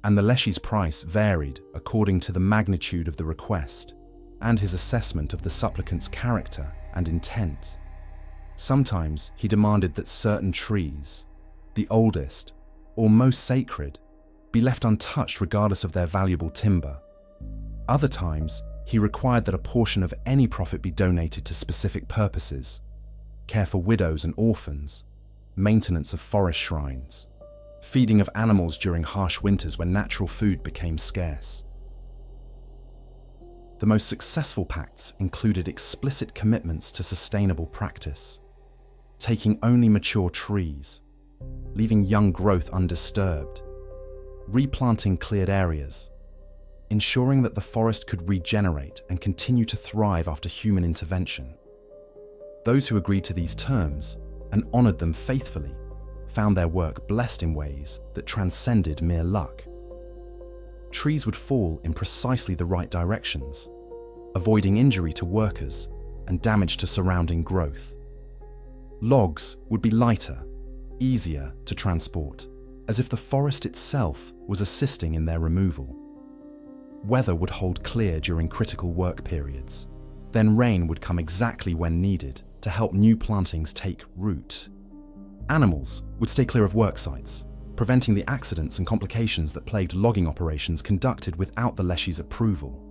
and the Leshy's price varied according to the magnitude of the request and his assessment of the supplicant's character and intent. Sometimes he demanded that certain trees, the oldest or most sacred, be left untouched regardless of their valuable timber. Other times, he required that a portion of any profit be donated to specific purposes: care for widows and orphans, maintenance of forest shrines, feeding of animals during harsh winters when natural food became scarce. The most successful pacts included explicit commitments to sustainable practice, taking only mature trees, leaving young growth undisturbed, replanting cleared areas, ensuring that the forest could regenerate and continue to thrive after human intervention. Those who agreed to these terms and honored them faithfully found their work blessed in ways that transcended mere luck. Trees would fall in precisely the right directions, avoiding injury to workers and damage to surrounding growth. Logs would be lighter, easier to transport, as if the forest itself was assisting in their removal. Weather would hold clear during critical work periods. Then rain would come exactly when needed to help new plantings take root. Animals would stay clear of work sites, preventing the accidents and complications that plagued logging operations conducted without the Leshy's approval.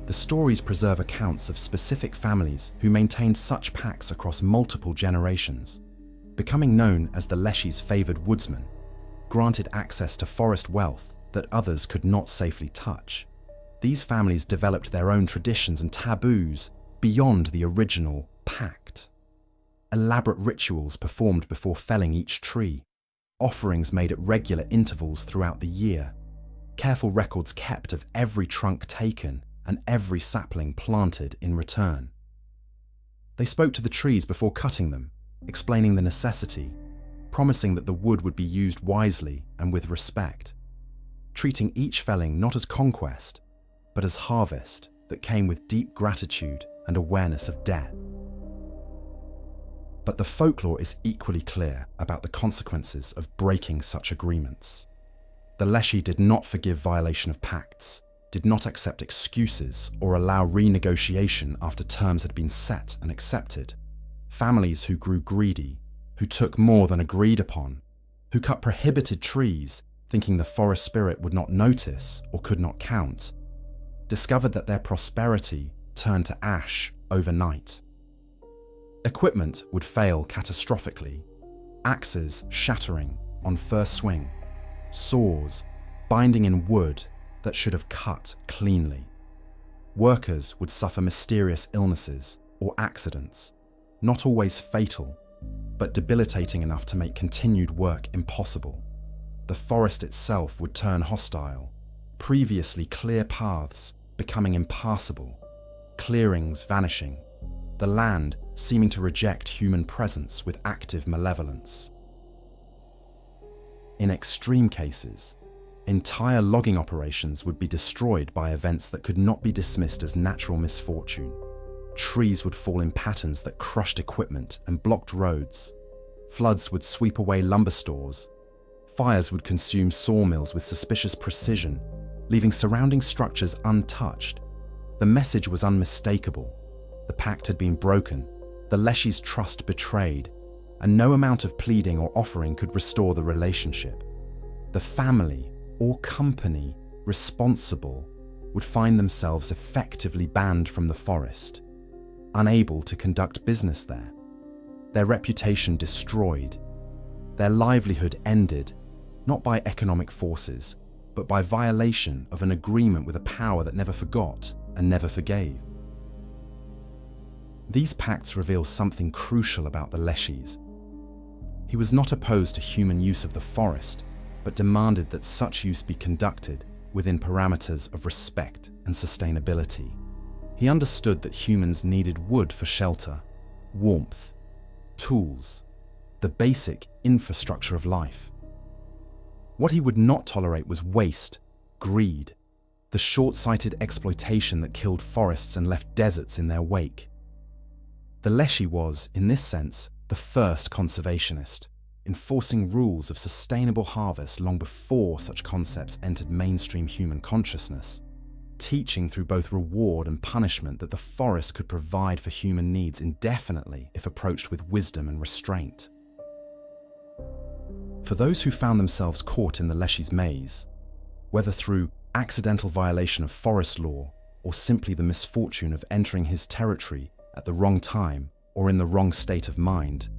The stories preserve accounts of specific families who maintained such pacts across multiple generations, becoming known as the Leshy's favoured woodsmen, granted access to forest wealth that others could not safely touch. These families developed their own traditions and taboos beyond the original pact. Elaborate rituals performed before felling each tree, offerings made at regular intervals throughout the year, careful records kept of every trunk taken and every sapling planted in return. They spoke to the trees before cutting them, explaining the necessity, promising that the wood would be used wisely and with respect, treating each felling not as conquest, but as harvest that came with deep gratitude and awareness of debt. But the folklore is equally clear about the consequences of breaking such agreements. The Leshy did not forgive violation of pacts, did not accept excuses or allow renegotiation after terms had been set and accepted. Families who grew greedy, who took more than agreed upon, who cut prohibited trees thinking the forest spirit would not notice or could not count, discovered that their prosperity turned to ash overnight. Equipment would fail catastrophically, axes shattering on first swing, saws binding in wood that should have cut cleanly. Workers would suffer mysterious illnesses or accidents, not always fatal, but debilitating enough to make continued work impossible. The forest itself would turn hostile, previously clear paths becoming impassable, clearings vanishing, the land seeming to reject human presence with active malevolence. In extreme cases, entire logging operations would be destroyed by events that could not be dismissed as natural misfortune. Trees would fall in patterns that crushed equipment and blocked roads. Floods would sweep away lumber stores. Fires would consume sawmills with suspicious precision, leaving surrounding structures untouched. The message was unmistakable. The pact had been broken, the Leshy's trust betrayed, and no amount of pleading or offering could restore the relationship. The family or company responsible would find themselves effectively banned from the forest, unable to conduct business there, their reputation destroyed, their livelihood ended, not by economic forces, but by violation of an agreement with a power that never forgot and never forgave. These pacts reveal something crucial about the Leshy's. He was not opposed to human use of the forest, but demanded that such use be conducted within parameters of respect and sustainability. He understood that humans needed wood for shelter, warmth, tools, the basic infrastructure of life. What he would not tolerate was waste, greed, the short-sighted exploitation that killed forests and left deserts in their wake. The Leshy was, in this sense, the first conservationist, enforcing rules of sustainable harvest long before such concepts entered mainstream human consciousness, teaching through both reward and punishment that the forest could provide for human needs indefinitely if approached with wisdom and restraint. For those who found themselves caught in the Leshy's maze, whether through accidental violation of forest law or simply the misfortune of entering his territory at the wrong time or in the wrong state of mind,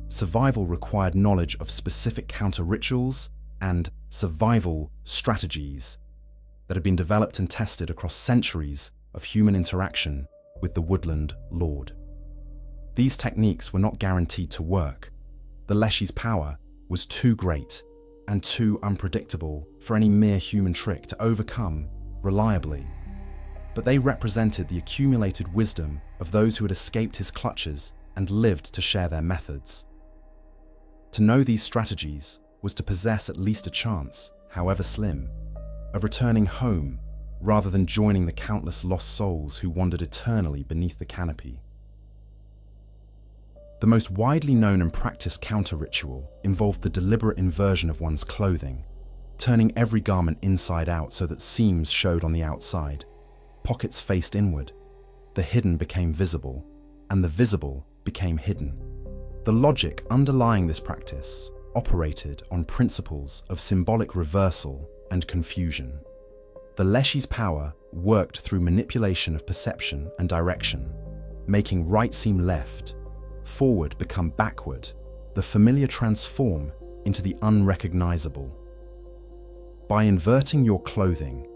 survival required knowledge of specific counter-rituals and survival strategies that had been developed and tested across centuries of human interaction with the woodland lord. These techniques were not guaranteed to work. The Leshy's power was too great and too unpredictable for any mere human trick to overcome reliably, but they represented the accumulated wisdom of those who had escaped his clutches and lived to share their methods. To know these strategies was to possess at least a chance, however slim, of returning home rather than joining the countless lost souls who wandered eternally beneath the canopy. The most widely known and practiced counter-ritual involved the deliberate inversion of one's clothing, turning every garment inside out so that seams showed on the outside, pockets faced inward. The hidden became visible, and the visible became hidden. The logic underlying this practice operated on principles of symbolic reversal and confusion. The Leshy's power worked through manipulation of perception and direction, making right seem left, forward become backward, the familiar transform into the unrecognizable. By inverting your clothing,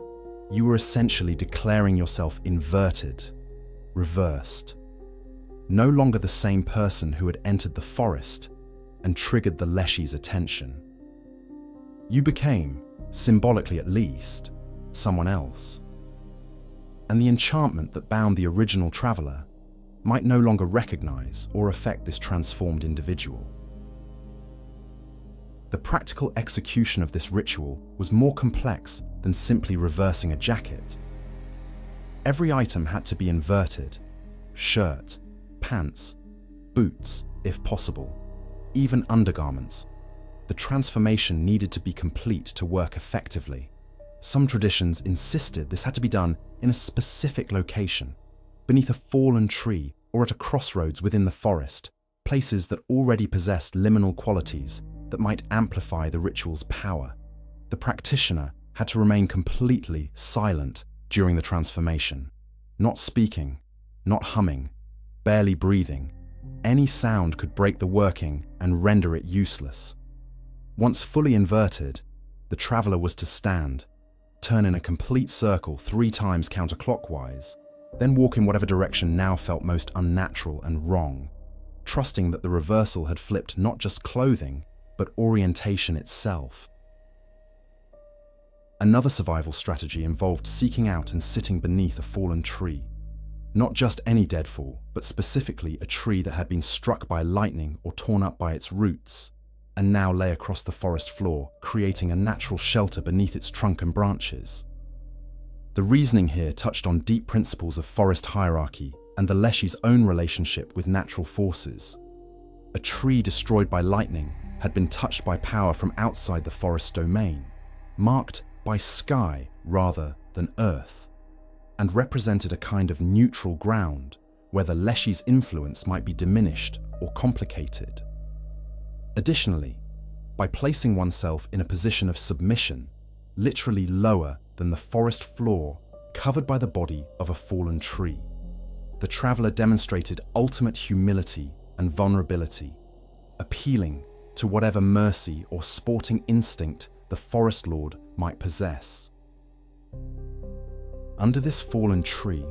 you were essentially declaring yourself inverted, reversed. No longer the same person who had entered the forest and triggered the Leshy's attention. You became, symbolically at least, someone else. And the enchantment that bound the original traveler might no longer recognize or affect this transformed individual. The practical execution of this ritual was more complex than simply reversing a jacket. Every item had to be inverted: shirt, pants, boots, if possible, even undergarments. The transformation needed to be complete to work effectively. Some traditions insisted this had to be done in a specific location, beneath a fallen tree or at a crossroads within the forest, places that already possessed liminal qualities that might amplify the ritual's power. The practitioner had to remain completely silent during the transformation, not speaking, not humming, barely breathing. Any sound could break the working and render it useless. Once fully inverted, the traveler was to stand, turn in a complete circle 3 times counterclockwise, then walk in whatever direction now felt most unnatural and wrong, trusting that the reversal had flipped not just clothing, but orientation itself. Another survival strategy involved seeking out and sitting beneath a fallen tree. Not just any deadfall, but specifically a tree that had been struck by lightning or torn up by its roots, and now lay across the forest floor, creating a natural shelter beneath its trunk and branches. The reasoning here touched on deep principles of forest hierarchy and the Leshy's own relationship with natural forces. A tree destroyed by lightning had been touched by power from outside the forest domain, marked by sky rather than earth, and represented a kind of neutral ground where the Leshy's influence might be diminished or complicated. Additionally, by placing oneself in a position of submission, literally lower than the forest floor covered by the body of a fallen tree, the traveler demonstrated ultimate humility and vulnerability, appealing to whatever mercy or sporting instinct the forest lord might possess. Under this fallen tree,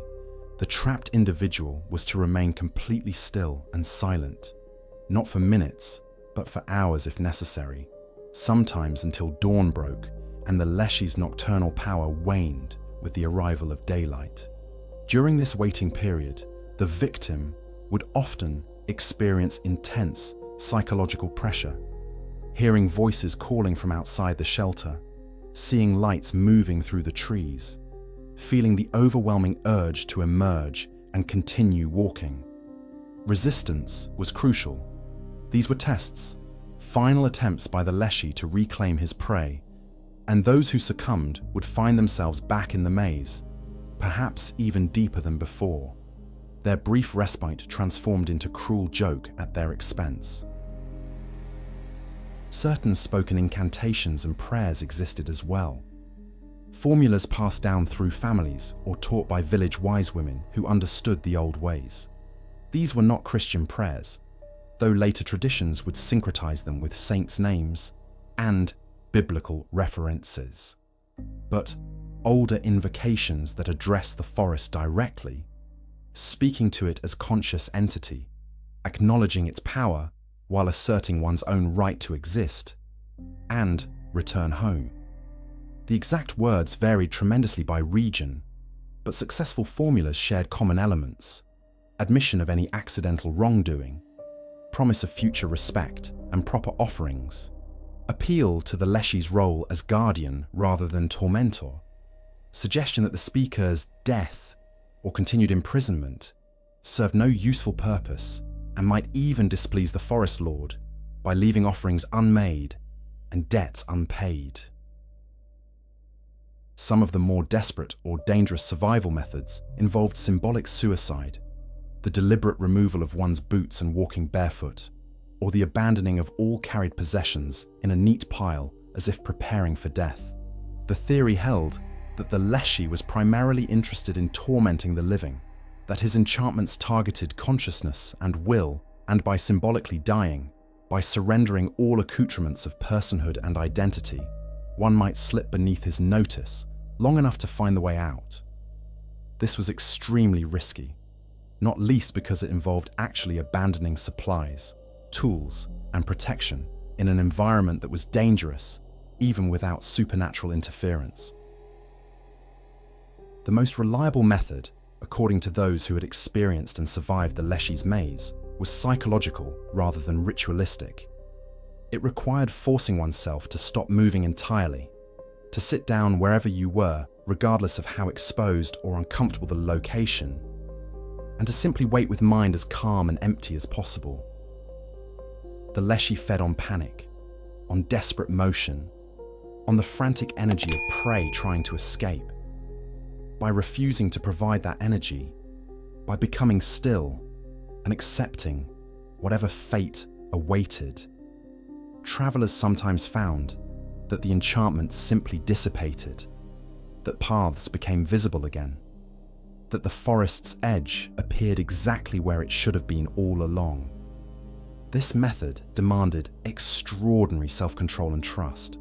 the trapped individual was to remain completely still and silent, not for minutes, but for hours if necessary, sometimes until dawn broke and the Leshy's nocturnal power waned with the arrival of daylight. During this waiting period, the victim would often experience intense psychological pressure, hearing voices calling from outside the shelter, seeing lights moving through the trees, feeling the overwhelming urge to emerge and continue walking. Resistance was crucial. These were tests, final attempts by the Leshy to reclaim his prey, and those who succumbed would find themselves back in the maze, perhaps even deeper than before, their brief respite transformed into cruel joke at their expense. Certain spoken incantations and prayers existed as well, formulas passed down through families or taught by village wise women who understood the old ways. These were not Christian prayers, though later traditions would syncretize them with saints' names and biblical references, but older invocations that address the forest directly, speaking to it as conscious entity, acknowledging its power while asserting one's own right to exist and return home. The exact words varied tremendously by region, but successful formulas shared common elements: admission of any accidental wrongdoing, promise of future respect and proper offerings, appeal to the Leshy's role as guardian rather than tormentor, suggestion that the speaker's death or continued imprisonment served no useful purpose and might even displease the forest lord by leaving offerings unmade and debts unpaid. Some of the more desperate or dangerous survival methods involved symbolic suicide, the deliberate removal of one's boots and walking barefoot, or the abandoning of all carried possessions in a neat pile as if preparing for death. The theory held that the Leshy was primarily interested in tormenting the living, that his enchantments targeted consciousness and will, and by symbolically dying, by surrendering all accoutrements of personhood and identity, one might slip beneath his notice long enough to find the way out. This was extremely risky, not least because it involved actually abandoning supplies, tools, and protection in an environment that was dangerous, even without supernatural interference. The most reliable method, according to those who had experienced and survived the Leshy's maze, was psychological rather than ritualistic. It required forcing oneself to stop moving entirely, to sit down wherever you were, regardless of how exposed or uncomfortable the location, and to simply wait with mind as calm and empty as possible. The Leshy fed on panic, on desperate motion, on the frantic energy of prey trying to escape. By refusing to provide that energy, by becoming still and accepting whatever fate awaited, travelers sometimes found that the enchantment simply dissipated, that paths became visible again, that the forest's edge appeared exactly where it should have been all along. This method demanded extraordinary self-control and trust,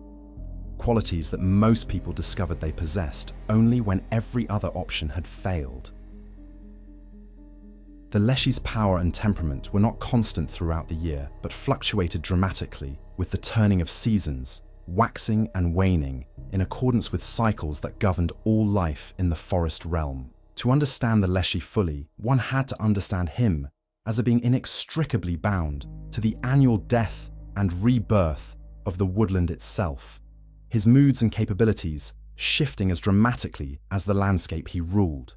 qualities that most people discovered they possessed only when every other option had failed. The Leshy's power and temperament were not constant throughout the year, but fluctuated dramatically with the turning of seasons, waxing and waning in accordance with cycles that governed all life in the forest realm. To understand the Leshy fully, one had to understand him as a being inextricably bound to the annual death and rebirth of the woodland itself, his moods and capabilities shifting as dramatically as the landscape he ruled.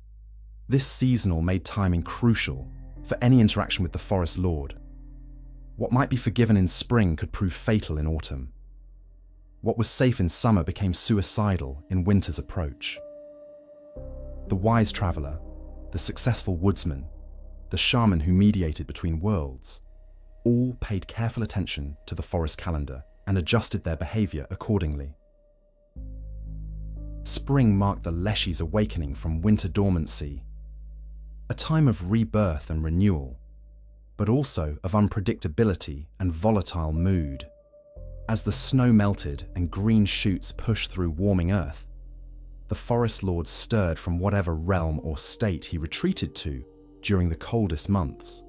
This seasonal made timing crucial for any interaction with the forest lord. What might be forgiven in spring could prove fatal in autumn. What was safe in summer became suicidal in winter's approach. The wise traveler, the successful woodsman, the shaman who mediated between worlds, all paid careful attention to the forest calendar and adjusted their behavior accordingly. Spring marked the Leshy's awakening from winter dormancy, a time of rebirth and renewal, but also of unpredictability and volatile mood. As the snow melted and green shoots pushed through warming earth, the forest lord stirred from whatever realm or state he retreated to during the coldest months.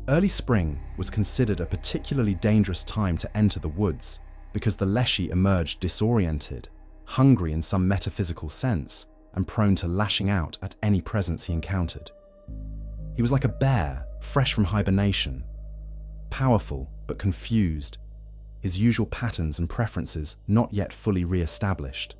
Early spring was considered a particularly dangerous time to enter the woods because the Leshy emerged disoriented, hungry in some metaphysical sense, and prone to lashing out at any presence he encountered. He was like a bear, fresh from hibernation, powerful but confused, his usual patterns and preferences not yet fully re-established.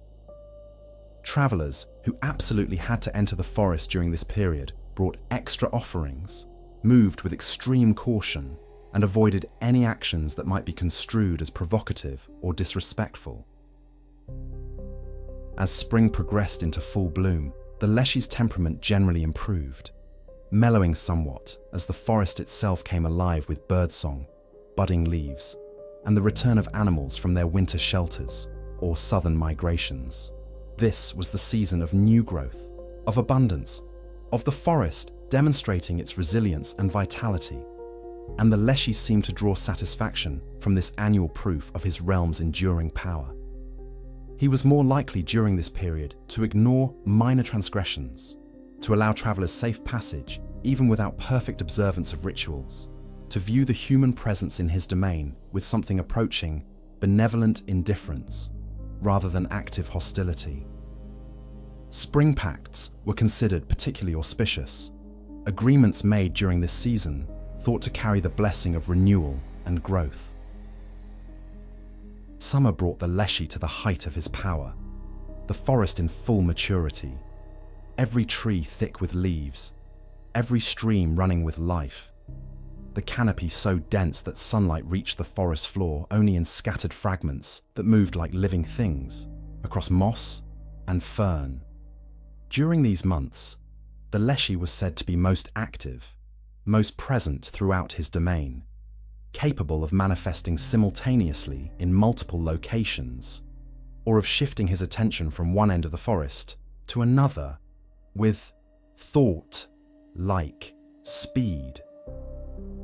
Travelers who absolutely had to enter the forest during this period brought extra offerings, moved with extreme caution, and avoided any actions that might be construed as provocative or disrespectful. As spring progressed into full bloom, the Leshy's temperament generally improved, mellowing somewhat as the forest itself came alive with birdsong, budding leaves, and the return of animals from their winter shelters or southern migrations. This was the season of new growth, of abundance, of the forest demonstrating its resilience and vitality, and the Leshy seemed to draw satisfaction from this annual proof of his realm's enduring power. He was more likely during this period to ignore minor transgressions, to allow travelers safe passage even without perfect observance of rituals, to view the human presence in his domain with something approaching benevolent indifference rather than active hostility. Spring pacts were considered particularly auspicious, agreements made during this season thought to carry the blessing of renewal and growth. Summer brought the Leshy to the height of his power. the forest in full maturity, every tree thick with leaves, every stream running with life, the canopy so dense that sunlight reached the forest floor only in scattered fragments that moved like living things across moss and fern. During these months, the Leshy was said to be most active, most present throughout his domain, capable of manifesting simultaneously in multiple locations, or of shifting his attention from one end of the forest to another with thought-like speed.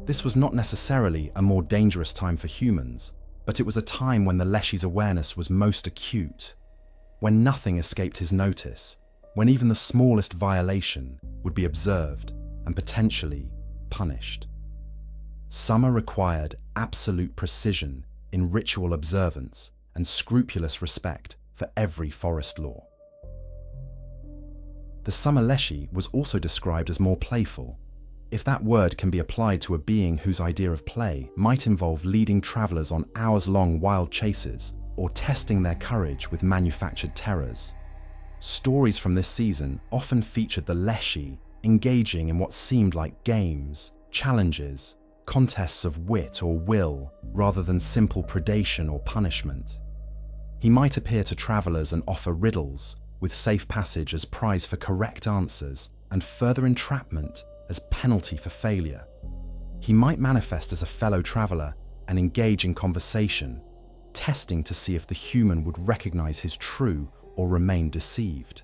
This was not necessarily a more dangerous time for humans, but it was a time when the Leshy's awareness was most acute, when nothing escaped his notice, when even the smallest violation would be observed and potentially punished. Summer required absolute precision in ritual observance and scrupulous respect for every forest law. The summer Leshy was also described as more playful, if that word can be applied to a being whose idea of play might involve leading travelers on hours-long wild chases or testing their courage with manufactured terrors. Stories from this season often featured the Leshy engaging in what seemed like games, challenges, contests of wit or will, rather than simple predation or punishment. He might appear to travelers and offer riddles, with safe passage as prize for correct answers and further entrapment as penalty for failure. He might manifest as a fellow traveler and engage in conversation, testing to see if the human would recognize his true or remain deceived.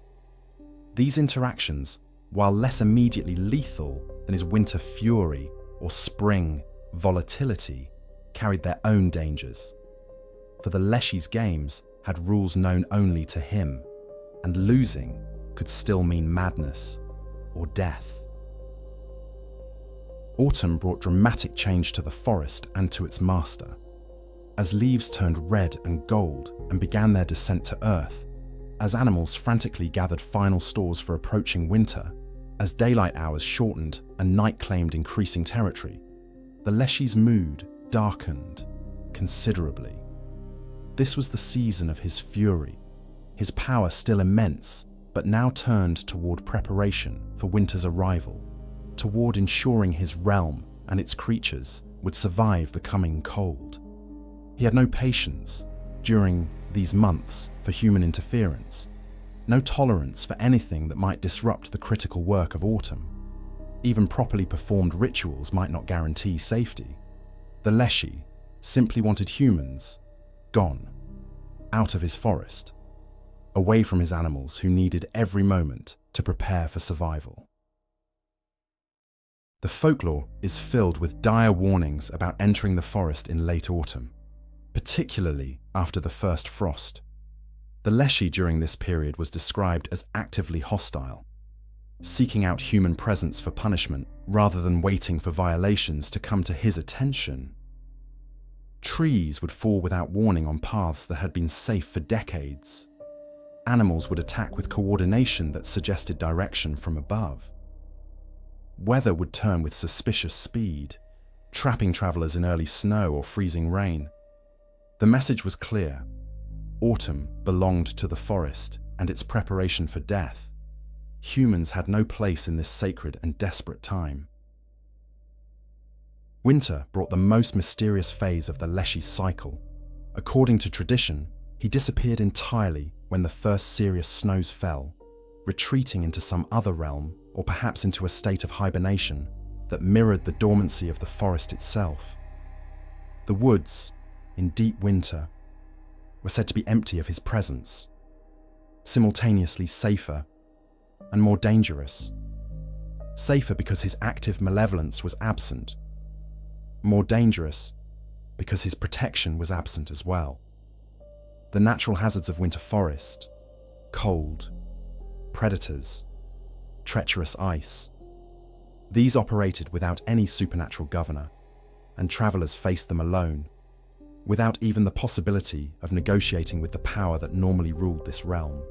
These interactions, while less immediately lethal than his winter fury or spring volatility, carried their own dangers. For the Leshy's games had rules known only to him, and losing could still mean madness or death. Autumn brought dramatic change to the forest and to its master. As leaves turned red and gold and began their descent to earth, as animals frantically gathered final stores for approaching winter, as daylight hours shortened and night claimed increasing territory, the Leshy's mood darkened considerably. This was the season of his fury, his power still immense, but now turned toward preparation for winter's arrival, toward ensuring his realm and its creatures would survive the coming cold. He had no patience during these months for human interference, no tolerance for anything that might disrupt the critical work of autumn. Even properly performed rituals might not guarantee safety. The Leshy simply wanted humans gone, out of his forest, away from his animals who needed every moment to prepare for survival. The folklore is filled with dire warnings about entering the forest in late autumn, particularly after the first frost. The Leshy during this period was described as actively hostile, seeking out human presence for punishment rather than waiting for violations to come to his attention. Trees would fall without warning on paths that had been safe for decades. Animals would attack with coordination that suggested direction from above. Weather would turn with suspicious speed, trapping travelers in early snow or freezing rain. The message was clear. Autumn belonged to the forest and its preparation for death. Humans had no place in this sacred and desperate time. Winter brought the most mysterious phase of the Leshy's cycle. According to tradition, he disappeared entirely when the first serious snows fell, retreating into some other realm or perhaps into a state of hibernation that mirrored the dormancy of the forest itself. The woods, in deep winter, were said to be empty of his presence, simultaneously safer and more dangerous. Safer because his active malevolence was absent, more dangerous because his protection was absent as well. The natural hazards of winter forest, cold, predators, treacherous ice, these operated without any supernatural governor, and travelers faced them alone, without even the possibility of negotiating with the power that normally ruled this realm.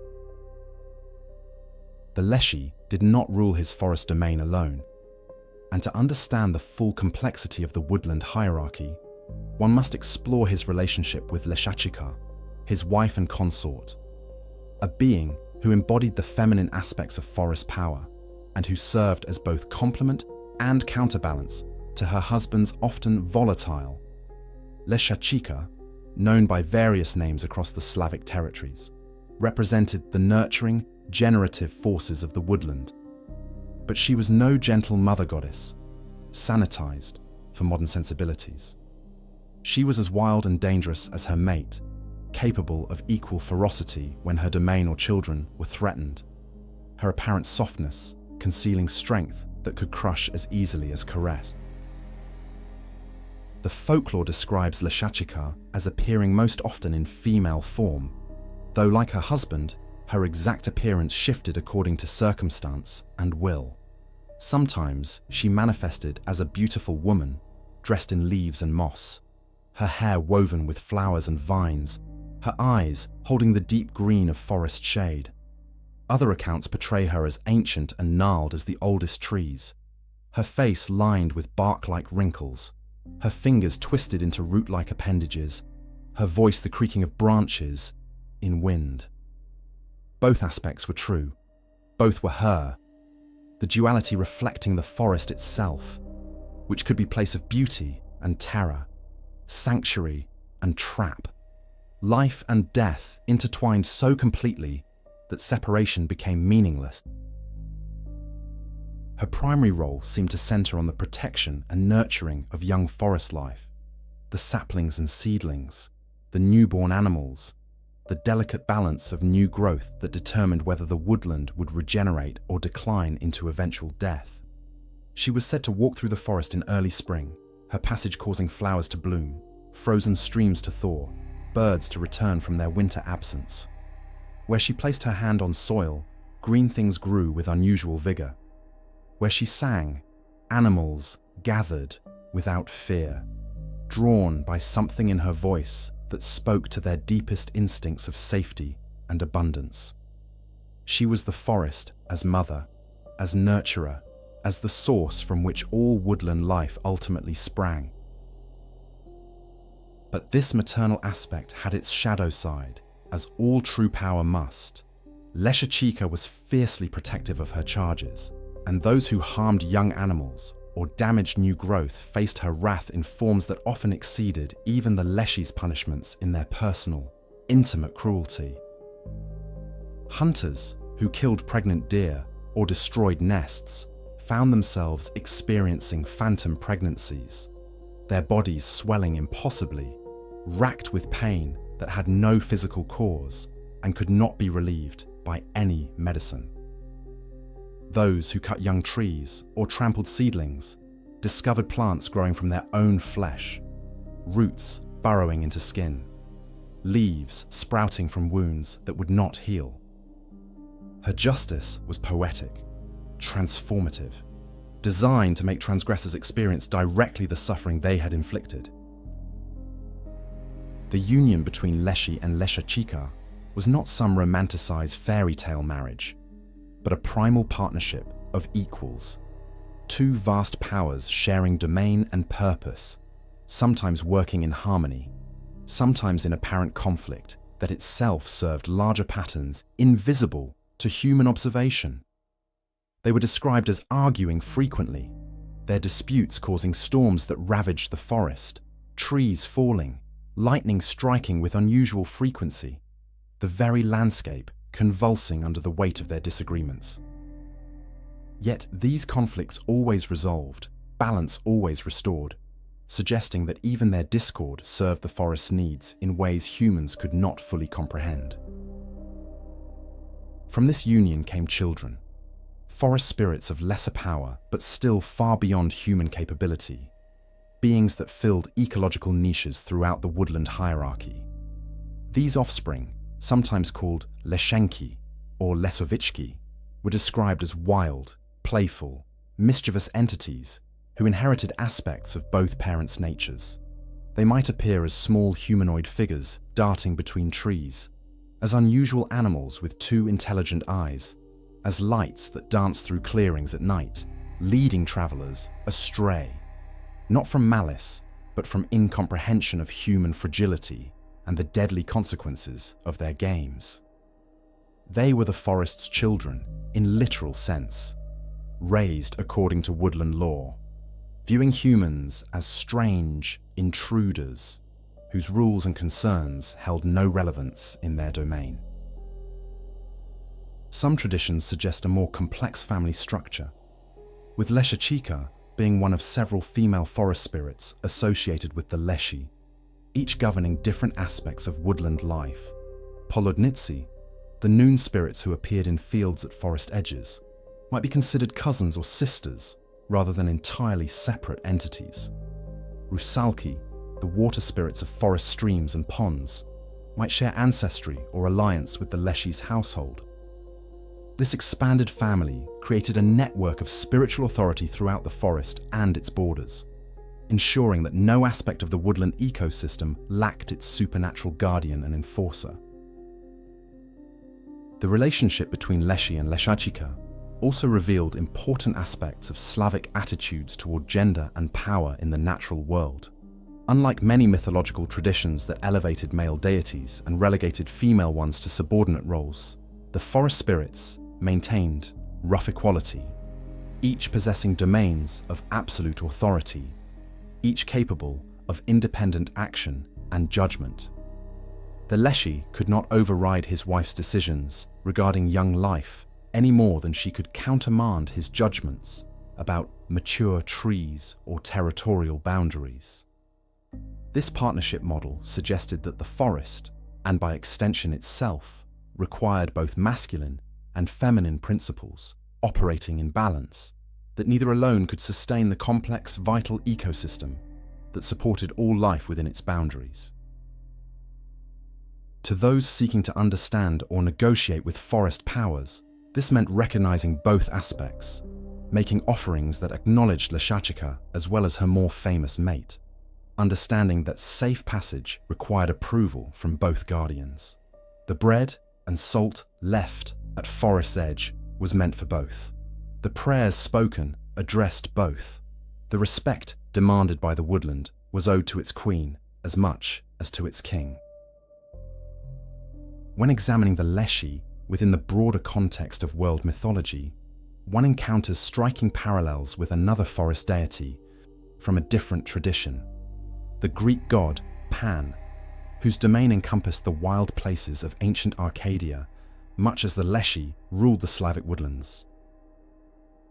The Leshy did not rule his forest domain alone, and to understand the full complexity of the woodland hierarchy, one must explore his relationship with Leshachika, his wife and consort. a being who embodied the feminine aspects of forest power and who served as both complement and counterbalance to her husband's often volatile Leshyachika, known by various names across the Slavic territories, represented the nurturing, generative forces of the woodland. But she was no gentle mother goddess, sanitized for modern sensibilities. She was as wild and dangerous as her mate, capable of equal ferocity when her domain or children were threatened, her apparent softness concealing strength that could crush as easily as caress. The folklore describes Leshyachika as appearing most often in female form, though like her husband, her exact appearance shifted according to circumstance and will. Sometimes she manifested as a beautiful woman, dressed in leaves and moss, her hair woven with flowers and vines, her eyes holding the deep green of forest shade. Other accounts portray her as ancient and gnarled as the oldest trees, her face lined with bark-like wrinkles, her fingers twisted into root-like appendages, her voice the creaking of branches in wind. Both aspects were true. Both were her, the duality reflecting the forest itself, which could be place of beauty and terror, sanctuary and trap, life and death intertwined so completely that separation became meaningless. Her primary role seemed to center on the protection and nurturing of young forest life, the saplings and seedlings, the newborn animals, the delicate balance of new growth that determined whether the woodland would regenerate or decline into eventual death. She was said to walk through the forest in early spring, her passage causing flowers to bloom, frozen streams to thaw, birds to return from their winter absence. Where she placed her hand on soil, green things grew with unusual vigor. Where she sang, animals gathered without fear, drawn by something in her voice that spoke to their deepest instincts of safety and abundance. She was the forest as mother, as nurturer, as the source from which all woodland life ultimately sprang. But this maternal aspect had its shadow side, as all true power must. Leshyachika was fiercely protective of her charges, and those who harmed young animals or damaged new growth faced her wrath in forms that often exceeded even the Leshy's punishments in their personal, intimate cruelty. Hunters who killed pregnant deer or destroyed nests found themselves experiencing phantom pregnancies, their bodies swelling impossibly, racked with pain that had no physical cause and could not be relieved by any medicine. Those who cut young trees or trampled seedlings discovered plants growing from their own flesh, roots burrowing into skin, leaves sprouting from wounds that would not heal. Her justice was poetic, transformative, designed to make transgressors experience directly the suffering they had inflicted. The union between Leshy and Leshyachika was not some romanticized fairy tale marriage, but a primal partnership of equals, two vast powers sharing domain and purpose, sometimes working in harmony, sometimes in apparent conflict that itself served larger patterns invisible to human observation. They were described as arguing frequently, their disputes causing storms that ravaged the forest, trees falling, lightning striking with unusual frequency, the very landscape convulsing under the weight of their disagreements. Yet these conflicts always resolved, balance always restored, suggesting that even their discord served the forest's needs in ways humans could not fully comprehend. From this union came children, forest spirits of lesser power but still far beyond human capability, beings that filled ecological niches throughout the woodland hierarchy. These offspring, sometimes called Leshenki or Lisovychki, were described as wild, playful, mischievous entities who inherited aspects of both parents' natures. They might appear as small humanoid figures darting between trees, as unusual animals with two intelligent eyes, as lights that dance through clearings at night, leading travelers astray, not from malice, but from incomprehension of human fragility and the deadly consequences of their games. They were the forest's children, in literal sense, raised according to woodland law, viewing humans as strange intruders whose rules and concerns held no relevance in their domain. Some traditions suggest a more complex family structure, with Leshyachika being one of several female forest spirits associated with the Leshy, each governing different aspects of woodland life. Polodnicy, the noon spirits who appeared in fields at forest edges, might be considered cousins or sisters rather than entirely separate entities. Rusalki, the water spirits of forest streams and ponds, might share ancestry or alliance with the Leshy's household. This expanded family created a network of spiritual authority throughout the forest and its borders, ensuring that no aspect of the woodland ecosystem lacked its supernatural guardian and enforcer. The relationship between Leshy and Leshyachika also revealed important aspects of Slavic attitudes toward gender and power in the natural world. Unlike many mythological traditions that elevated male deities and relegated female ones to subordinate roles, the forest spirits maintained rough equality, each possessing domains of absolute authority, each capable of independent action and judgment. The Leshy could not override his wife's decisions regarding young life any more than she could countermand his judgments about mature trees or territorial boundaries. This partnership model suggested that the forest, and by extension itself, required both masculine and feminine principles operating in balance, that neither alone could sustain the complex, vital ecosystem that supported all life within its boundaries. To those seeking to understand or negotiate with forest powers, this meant recognizing both aspects, making offerings that acknowledged Leshyachika as well as her more famous mate, understanding that safe passage required approval from both guardians. The bread and salt left at forest's edge was meant for both. The prayers spoken addressed both. The respect demanded by the woodland was owed to its queen as much as to its king. When examining the Leshy within the broader context of world mythology, one encounters striking parallels with another forest deity from a different tradition, the Greek god Pan, whose domain encompassed the wild places of ancient Arcadia, much as the Leshy ruled the Slavic woodlands.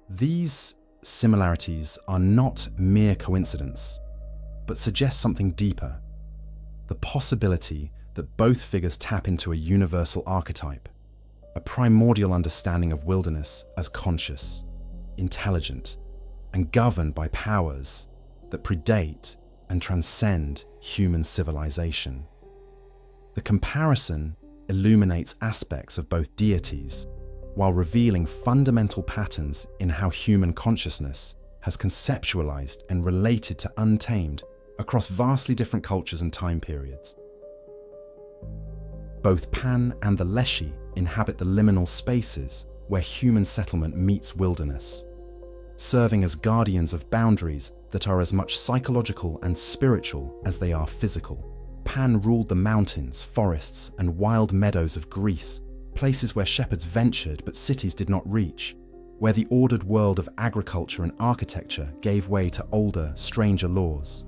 These similarities are not mere coincidence, but suggest something deeper: the possibility that both figures tap into a universal archetype, a primordial understanding of wilderness as conscious, intelligent, and governed by powers that predate and transcend human civilization. The comparison illuminates aspects of both deities while revealing fundamental patterns in how human consciousness has conceptualized and related to untamed across vastly different cultures and time periods. Both Pan and the Leshy inhabit the liminal spaces where human settlement meets wilderness, serving as guardians of boundaries that are as much psychological and spiritual as they are physical. Pan ruled the mountains, forests, and wild meadows of Greece, places where shepherds ventured but cities did not reach, where the ordered world of agriculture and architecture gave way to older, stranger laws.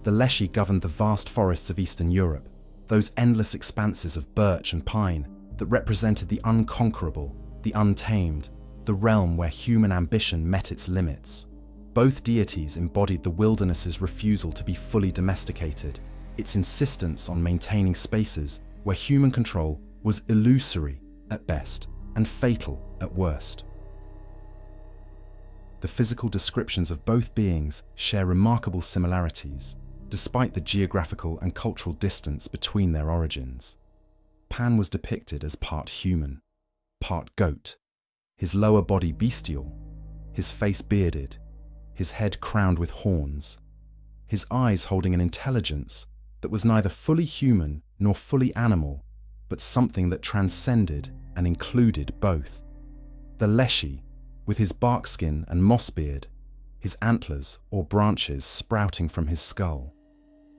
The Leshy governed the vast forests of Eastern Europe, those endless expanses of birch and pine that represented the unconquerable, the untamed, the realm where human ambition met its limits. Both deities embodied the wilderness's refusal to be fully domesticated, its insistence on maintaining spaces where human control was illusory at best and fatal at worst. The physical descriptions of both beings share remarkable similarities, despite the geographical and cultural distance between their origins. Pan was depicted as part human, part goat, his lower body bestial, his face bearded, his head crowned with horns, his eyes holding an intelligence that was neither fully human nor fully animal, but something that transcended and included both. The Leshy, with his bark skin and moss beard, his antlers or branches sprouting from his skull,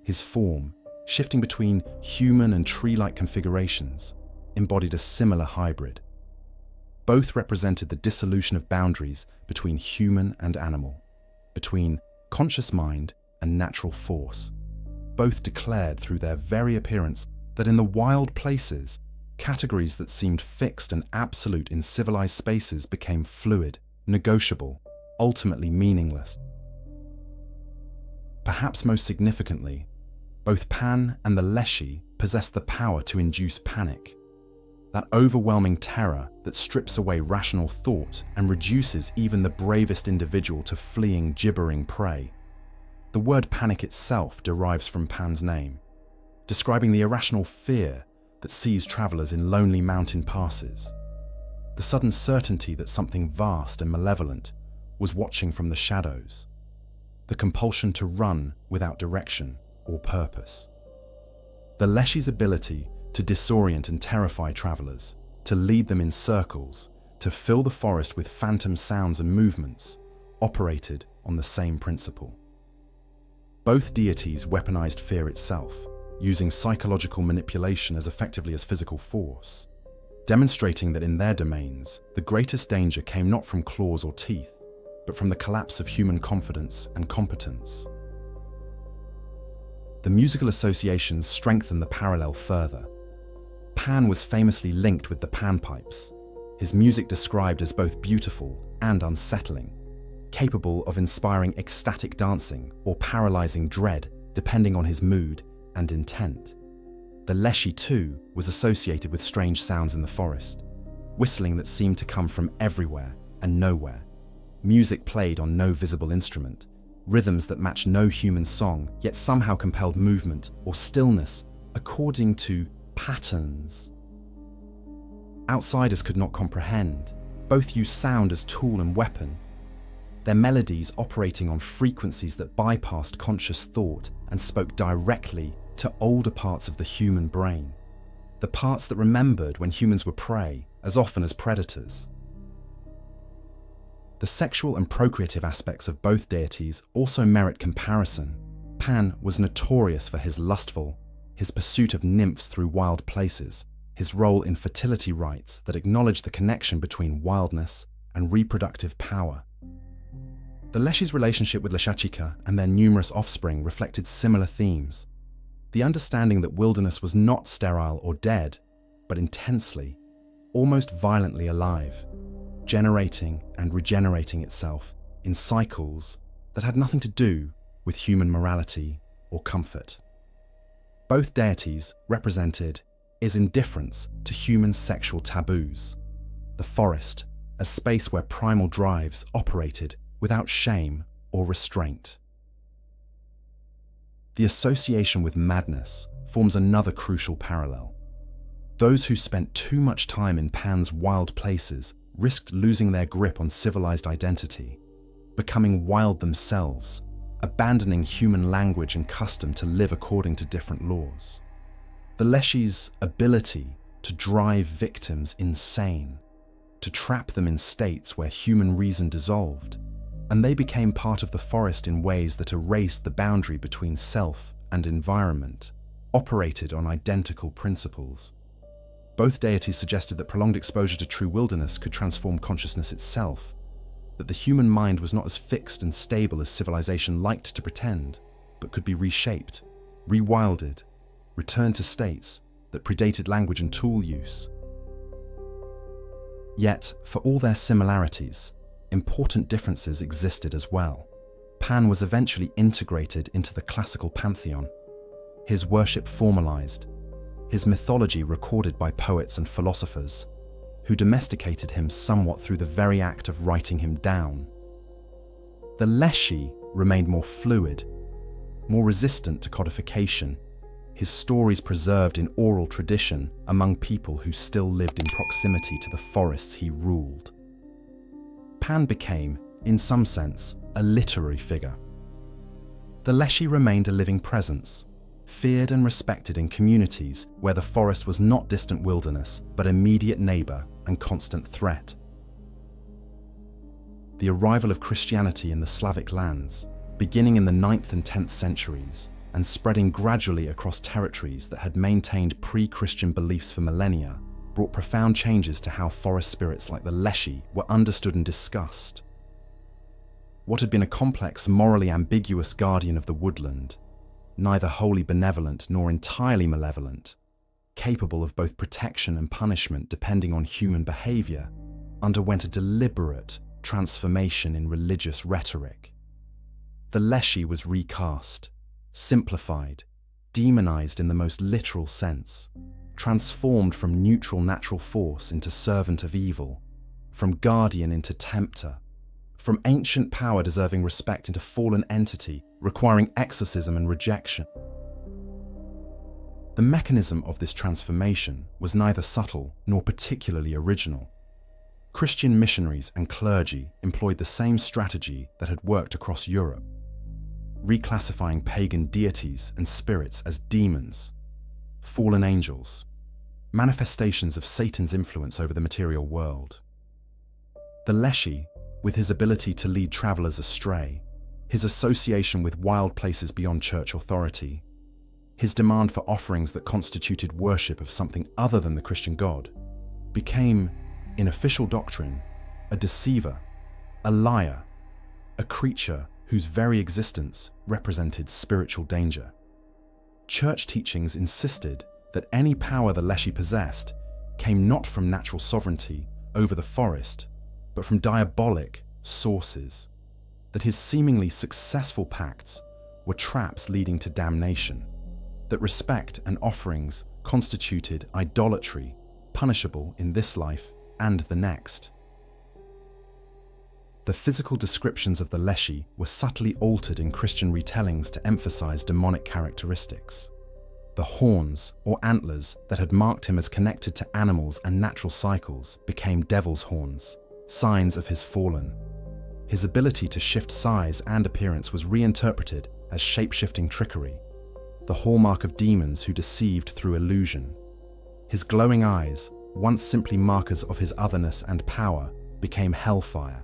his form shifting between human and tree-like configurations, embodied a similar hybrid. Both represented the dissolution of boundaries between human and animal, between conscious mind and natural force. Both declared through their very appearance that in the wild places, categories that seemed fixed and absolute in civilized spaces became fluid, negotiable, ultimately meaningless. Perhaps most significantly, both Pan and the Leshy possessed the power to induce panic, that overwhelming terror that strips away rational thought and reduces even the bravest individual to fleeing, gibbering prey. The word panic itself derives from Pan's name, describing the irrational fear that seized travelers in lonely mountain passes, the sudden certainty that something vast and malevolent was watching from the shadows, the compulsion to run without direction or purpose. The Leshy's ability to disorient and terrify travelers, to lead them in circles, to fill the forest with phantom sounds and movements, operated on the same principle. Both deities weaponized fear itself, using psychological manipulation as effectively as physical force, demonstrating that in their domains, the greatest danger came not from claws or teeth, but from the collapse of human confidence and competence. The musical associations strengthen the parallel further. Pan was famously linked with the panpipes, his music described as both beautiful and unsettling, capable of inspiring ecstatic dancing or paralyzing dread depending on his mood and intent. The Leshy, too, was associated with strange sounds in the forest, whistling that seemed to come from everywhere and nowhere, music played on no visible instrument, rhythms that matched no human song yet somehow compelled movement or stillness according to patterns outsiders could not comprehend. Both used sound as tool and weapon, their melodies operating on frequencies that bypassed conscious thought and spoke directly to older parts of the human brain, the parts that remembered when humans were prey as often as predators. The sexual and procreative aspects of both deities also merit comparison. Pan was notorious for his lustful, his pursuit of nymphs through wild places, his role in fertility rites that acknowledged the connection between wildness and reproductive power. The Leshy's relationship with Leshachika and their numerous offspring reflected similar themes. The understanding that wilderness was not sterile or dead, but intensely, almost violently alive, generating and regenerating itself in cycles that had nothing to do with human morality or comfort. Both deities represented his indifference to human sexual taboos, the forest, a space where primal drives operated without shame or restraint. The association with madness forms another crucial parallel. Those who spent too much time in Pan's wild places risked losing their grip on civilized identity, becoming wild themselves, abandoning human language and custom to live according to different laws. The Leshy's ability to drive victims insane, to trap them in states where human reason dissolved, and they became part of the forest in ways that erased the boundary between self and environment, operated on identical principles. Both deities suggested that prolonged exposure to true wilderness could transform consciousness itself, that the human mind was not as fixed and stable as civilization liked to pretend, but could be reshaped, rewilded, returned to states that predated language and tool use. Yet, for all their similarities, important differences existed as well. Pan was eventually integrated into the classical pantheon, his worship formalized, his mythology recorded by poets and philosophers, who domesticated him somewhat through the very act of writing him down. The Leshy remained more fluid, more resistant to codification, his stories preserved in oral tradition among people who still lived in proximity to the forests he ruled. Pan became, in some sense, a literary figure. The Leshy remained a living presence, feared and respected in communities where the forest was not distant wilderness, but immediate neighbor and constant threat. The arrival of Christianity in the Slavic lands, beginning in the 9th and 10th centuries, and spreading gradually across territories that had maintained pre-Christian beliefs for millennia, brought profound changes to how forest spirits like the Leshy were understood and discussed. What had been a complex, morally ambiguous guardian of the woodland, neither wholly benevolent nor entirely malevolent, capable of both protection and punishment depending on human behavior, underwent a deliberate transformation in religious rhetoric. The Leshy was recast, simplified, demonized in the most literal sense, transformed from neutral natural force into servant of evil, from guardian into tempter, from ancient power deserving respect into fallen entity requiring exorcism and rejection. The mechanism of this transformation was neither subtle nor particularly original. Christian missionaries and clergy employed the same strategy that had worked across Europe, reclassifying pagan deities and spirits as demons, fallen angels, manifestations of Satan's influence over the material world. The Leshy, with his ability to lead travelers astray, his association with wild places beyond church authority, his demand for offerings that constituted worship of something other than the Christian God, became, in official doctrine, a deceiver, a liar, a creature whose very existence represented spiritual danger. Church teachings insisted that any power the Leshy possessed came not from natural sovereignty over the forest, but from diabolic sources, that his seemingly successful pacts were traps leading to damnation, that respect and offerings constituted idolatry, punishable in this life and the next. The physical descriptions of the Leshy were subtly altered in Christian retellings to emphasize demonic characteristics. The horns or antlers that had marked him as connected to animals and natural cycles became devil's horns, signs of his fallen. His ability to shift size and appearance was reinterpreted as shape-shifting trickery, the hallmark of demons who deceived through illusion. His glowing eyes, once simply markers of his otherness and power, became hellfire,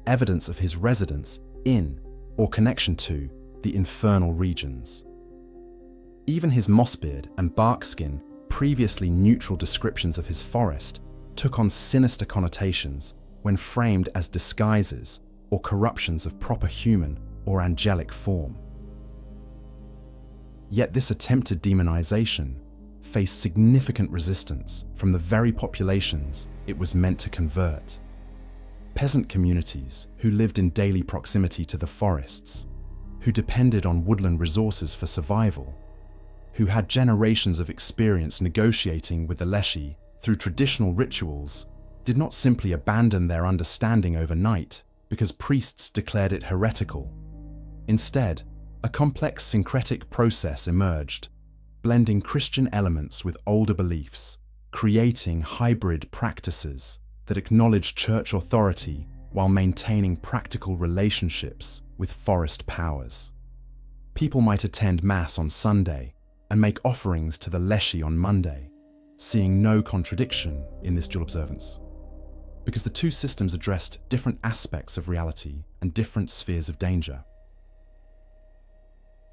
evidence of his residence in or connection to the infernal regions. Even his mossbeard and bark skin, previously neutral descriptions of his forest, took on sinister connotations when framed as disguises or corruptions of proper human or angelic form. Yet this attempted demonization faced significant resistance from the very populations it was meant to convert. Peasant communities who lived in daily proximity to the forests, who depended on woodland resources for survival, who had generations of experience negotiating with the Leshy through traditional rituals, did not simply abandon their understanding overnight because priests declared it heretical. Instead, a complex syncretic process emerged, blending Christian elements with older beliefs, creating hybrid practices that acknowledged church authority while maintaining practical relationships with forest powers. People might attend Mass on Sunday and make offerings to the Leshy on Monday, seeing no contradiction in this dual observance, because the two systems addressed different aspects of reality and different spheres of danger.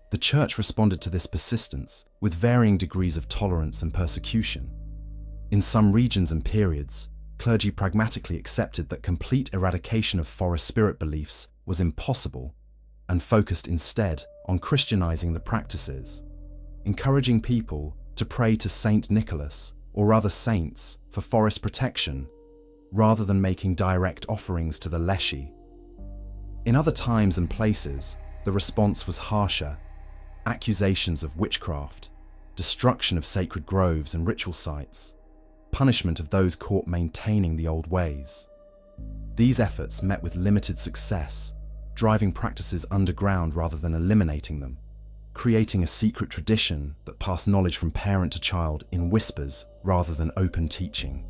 The Church responded to this persistence with varying degrees of tolerance and persecution. In some regions and periods, clergy pragmatically accepted that complete eradication of forest spirit beliefs was impossible and focused instead on Christianizing the practices, encouraging people to pray to Saint Nicholas or other saints for forest protection rather than making direct offerings to the Leshy. In other times and places, the response was harsher. Accusations of witchcraft, destruction of sacred groves and ritual sites, punishment of those caught maintaining the old ways. These efforts met with limited success, driving practices underground rather than eliminating them, creating a secret tradition that passed knowledge from parent to child in whispers rather than open teaching.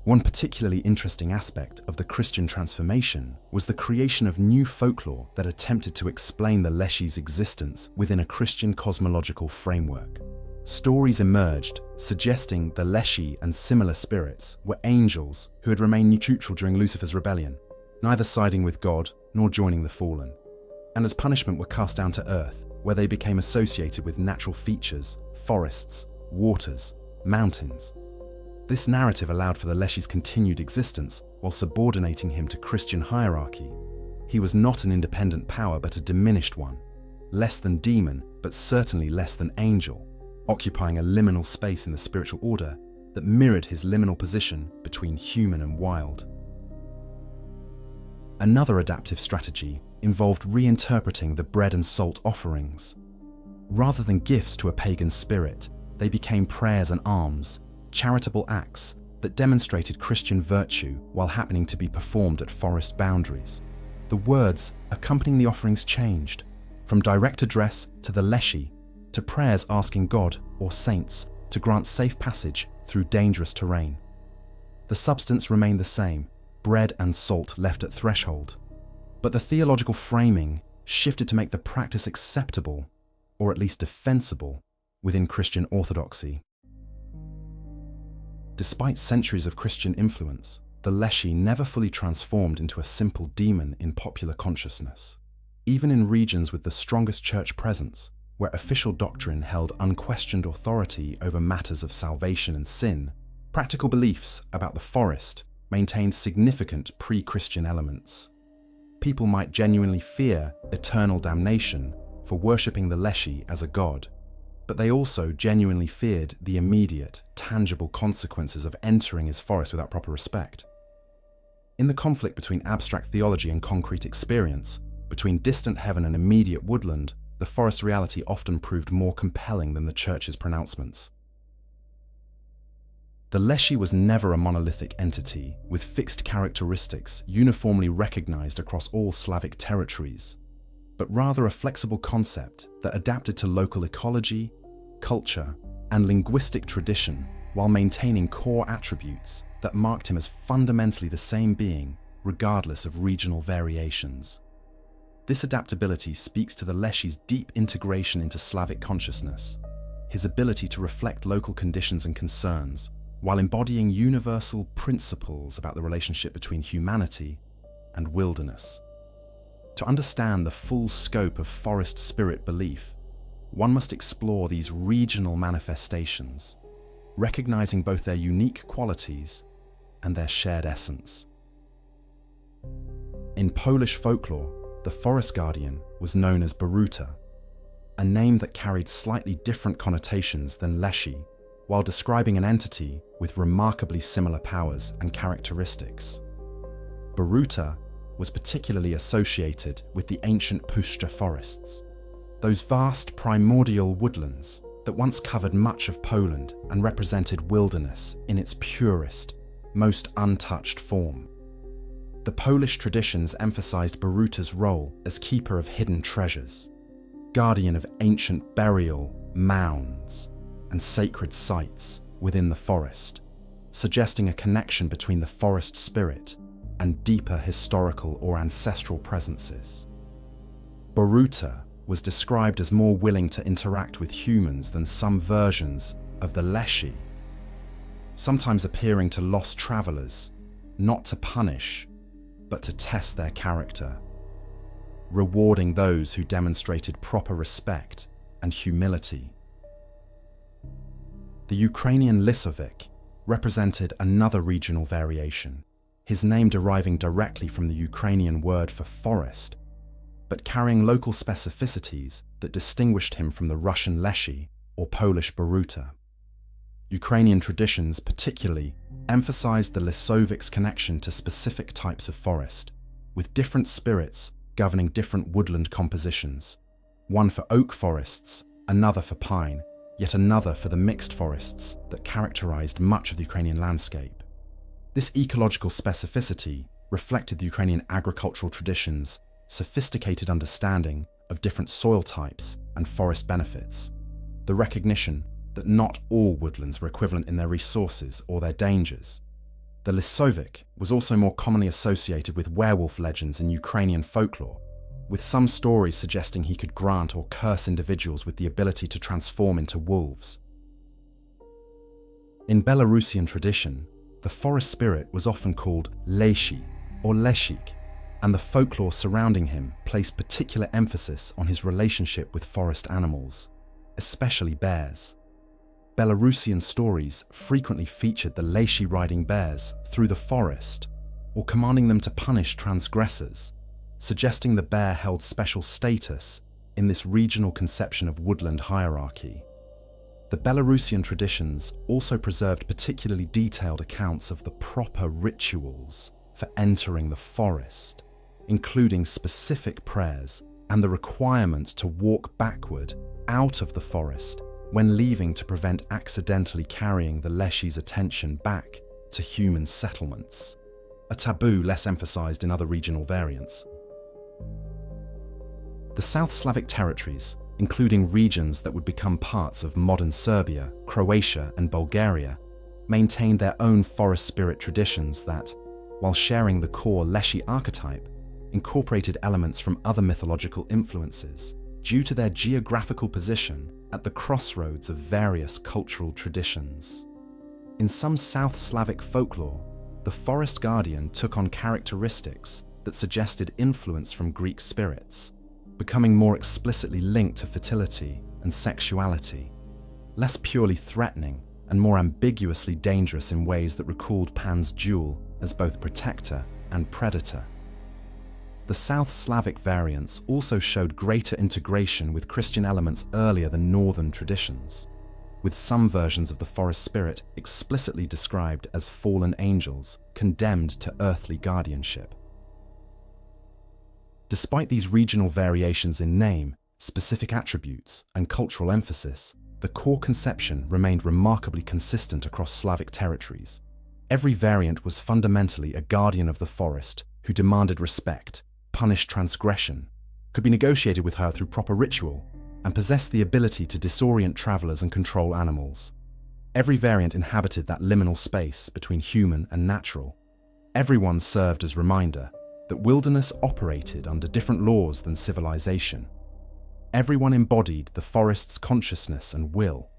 One particularly interesting aspect of the Christian transformation was the creation of new folklore that attempted to explain the Leshy's existence within a Christian cosmological framework. Stories emerged suggesting the Leshy and similar spirits were angels who had remained neutral during Lucifer's rebellion, neither siding with God nor joining the fallen, and as punishment were cast down to earth, where they became associated with natural features, forests, waters, mountains. This narrative allowed for the Leshy's continued existence while subordinating him to Christian hierarchy. He was not an independent power but a diminished one, less than demon but certainly less than angel, occupying a liminal space in the spiritual order that mirrored his liminal position between human and wild. Another adaptive strategy involved reinterpreting the bread and salt offerings. Rather than gifts to a pagan spirit, they became prayers and alms, charitable acts that demonstrated Christian virtue while happening to be performed at forest boundaries. The words accompanying the offerings changed, from direct address to the Leshy, to prayers asking God or saints to grant safe passage through dangerous terrain. The substance remained the same, bread and salt left at threshold, but the theological framing shifted to make the practice acceptable, or at least defensible, within Christian orthodoxy. Despite centuries of Christian influence, the Leshy never fully transformed into a simple demon in popular consciousness. Even in regions with the strongest church presence, where official doctrine held unquestioned authority over matters of salvation and sin, practical beliefs about the forest maintained significant pre-Christian elements. People might genuinely fear eternal damnation for worshipping the Leshy as a god, but they also genuinely feared the immediate, tangible consequences of entering his forest without proper respect. In the conflict between abstract theology and concrete experience, between distant heaven and immediate woodland, the forest reality often proved more compelling than the church's pronouncements. The Leshy was never a monolithic entity with fixed characteristics uniformly recognized across all Slavic territories, but rather a flexible concept that adapted to local ecology, culture, and linguistic tradition while maintaining core attributes that marked him as fundamentally the same being, regardless of regional variations. This adaptability speaks to the Leshy's deep integration into Slavic consciousness, his ability to reflect local conditions and concerns, while embodying universal principles about the relationship between humanity and wilderness. To understand the full scope of forest spirit belief, one must explore these regional manifestations, recognizing both their unique qualities and their shared essence. In Polish folklore, the forest guardian was known as Boruta, a name that carried slightly different connotations than Leshy, while describing an entity with remarkably similar powers and characteristics. Boruta was particularly associated with the ancient Puszcza forests, those vast primordial woodlands that once covered much of Poland and represented wilderness in its purest, most untouched form. The Polish traditions emphasized Boruta's role as keeper of hidden treasures, guardian of ancient burial mounds and sacred sites within the forest, suggesting a connection between the forest spirit and deeper historical or ancestral presences. Boruta was described as more willing to interact with humans than some versions of the Leshy, sometimes appearing to lost travelers, not to punish, but to test their character, rewarding those who demonstrated proper respect and humility. The Ukrainian Lisovyk represented another regional variation, his name deriving directly from the Ukrainian word for forest, but carrying local specificities that distinguished him from the Russian Leshy or Polish Boruta. Ukrainian traditions particularly emphasized the Lisovyk's connection to specific types of forest, with different spirits governing different woodland compositions, one for oak forests, another for pine, yet another for the mixed forests that characterized much of the Ukrainian landscape. This ecological specificity reflected the Ukrainian agricultural traditions' sophisticated understanding of different soil types and forest benefits, the recognition that not all woodlands were equivalent in their resources or their dangers. The Lisovyk was also more commonly associated with werewolf legends in Ukrainian folklore, with some stories suggesting he could grant or curse individuals with the ability to transform into wolves. In Belarusian tradition, the forest spirit was often called Leshy or Leshik, and the folklore surrounding him placed particular emphasis on his relationship with forest animals, especially bears. Belarusian stories frequently featured the Leshy riding bears through the forest or commanding them to punish transgressors, suggesting the bear held special status in this regional conception of woodland hierarchy. The Belarusian traditions also preserved particularly detailed accounts of the proper rituals for entering the forest, including specific prayers and the requirement to walk backward out of the forest when leaving to prevent accidentally carrying the Leshy's attention back to human settlements, a taboo less emphasized in other regional variants. The South Slavic territories, including regions that would become parts of modern Serbia, Croatia, and Bulgaria, maintained their own forest spirit traditions that, while sharing the core Leshy archetype, incorporated elements from other mythological influences due to their geographical position at the crossroads of various cultural traditions. In some South Slavic folklore, the forest guardian took on characteristics that suggested influence from Greek spirits, becoming more explicitly linked to fertility and sexuality, less purely threatening and more ambiguously dangerous in ways that recalled Pan's jewel as both protector and predator. The South Slavic variants also showed greater integration with Christian elements earlier than Northern traditions, with some versions of the forest spirit explicitly described as fallen angels condemned to earthly guardianship. Despite these regional variations in name, specific attributes, and cultural emphasis, the core conception remained remarkably consistent across Slavic territories. Every variant was fundamentally a guardian of the forest who demanded respect, punished transgression, could be negotiated with her through proper ritual, and possessed the ability to disorient travelers and control animals. Every variant inhabited that liminal space between human and natural. Everyone served as reminder that wilderness operated under different laws than civilization. Everyone embodied the forest's consciousness and will.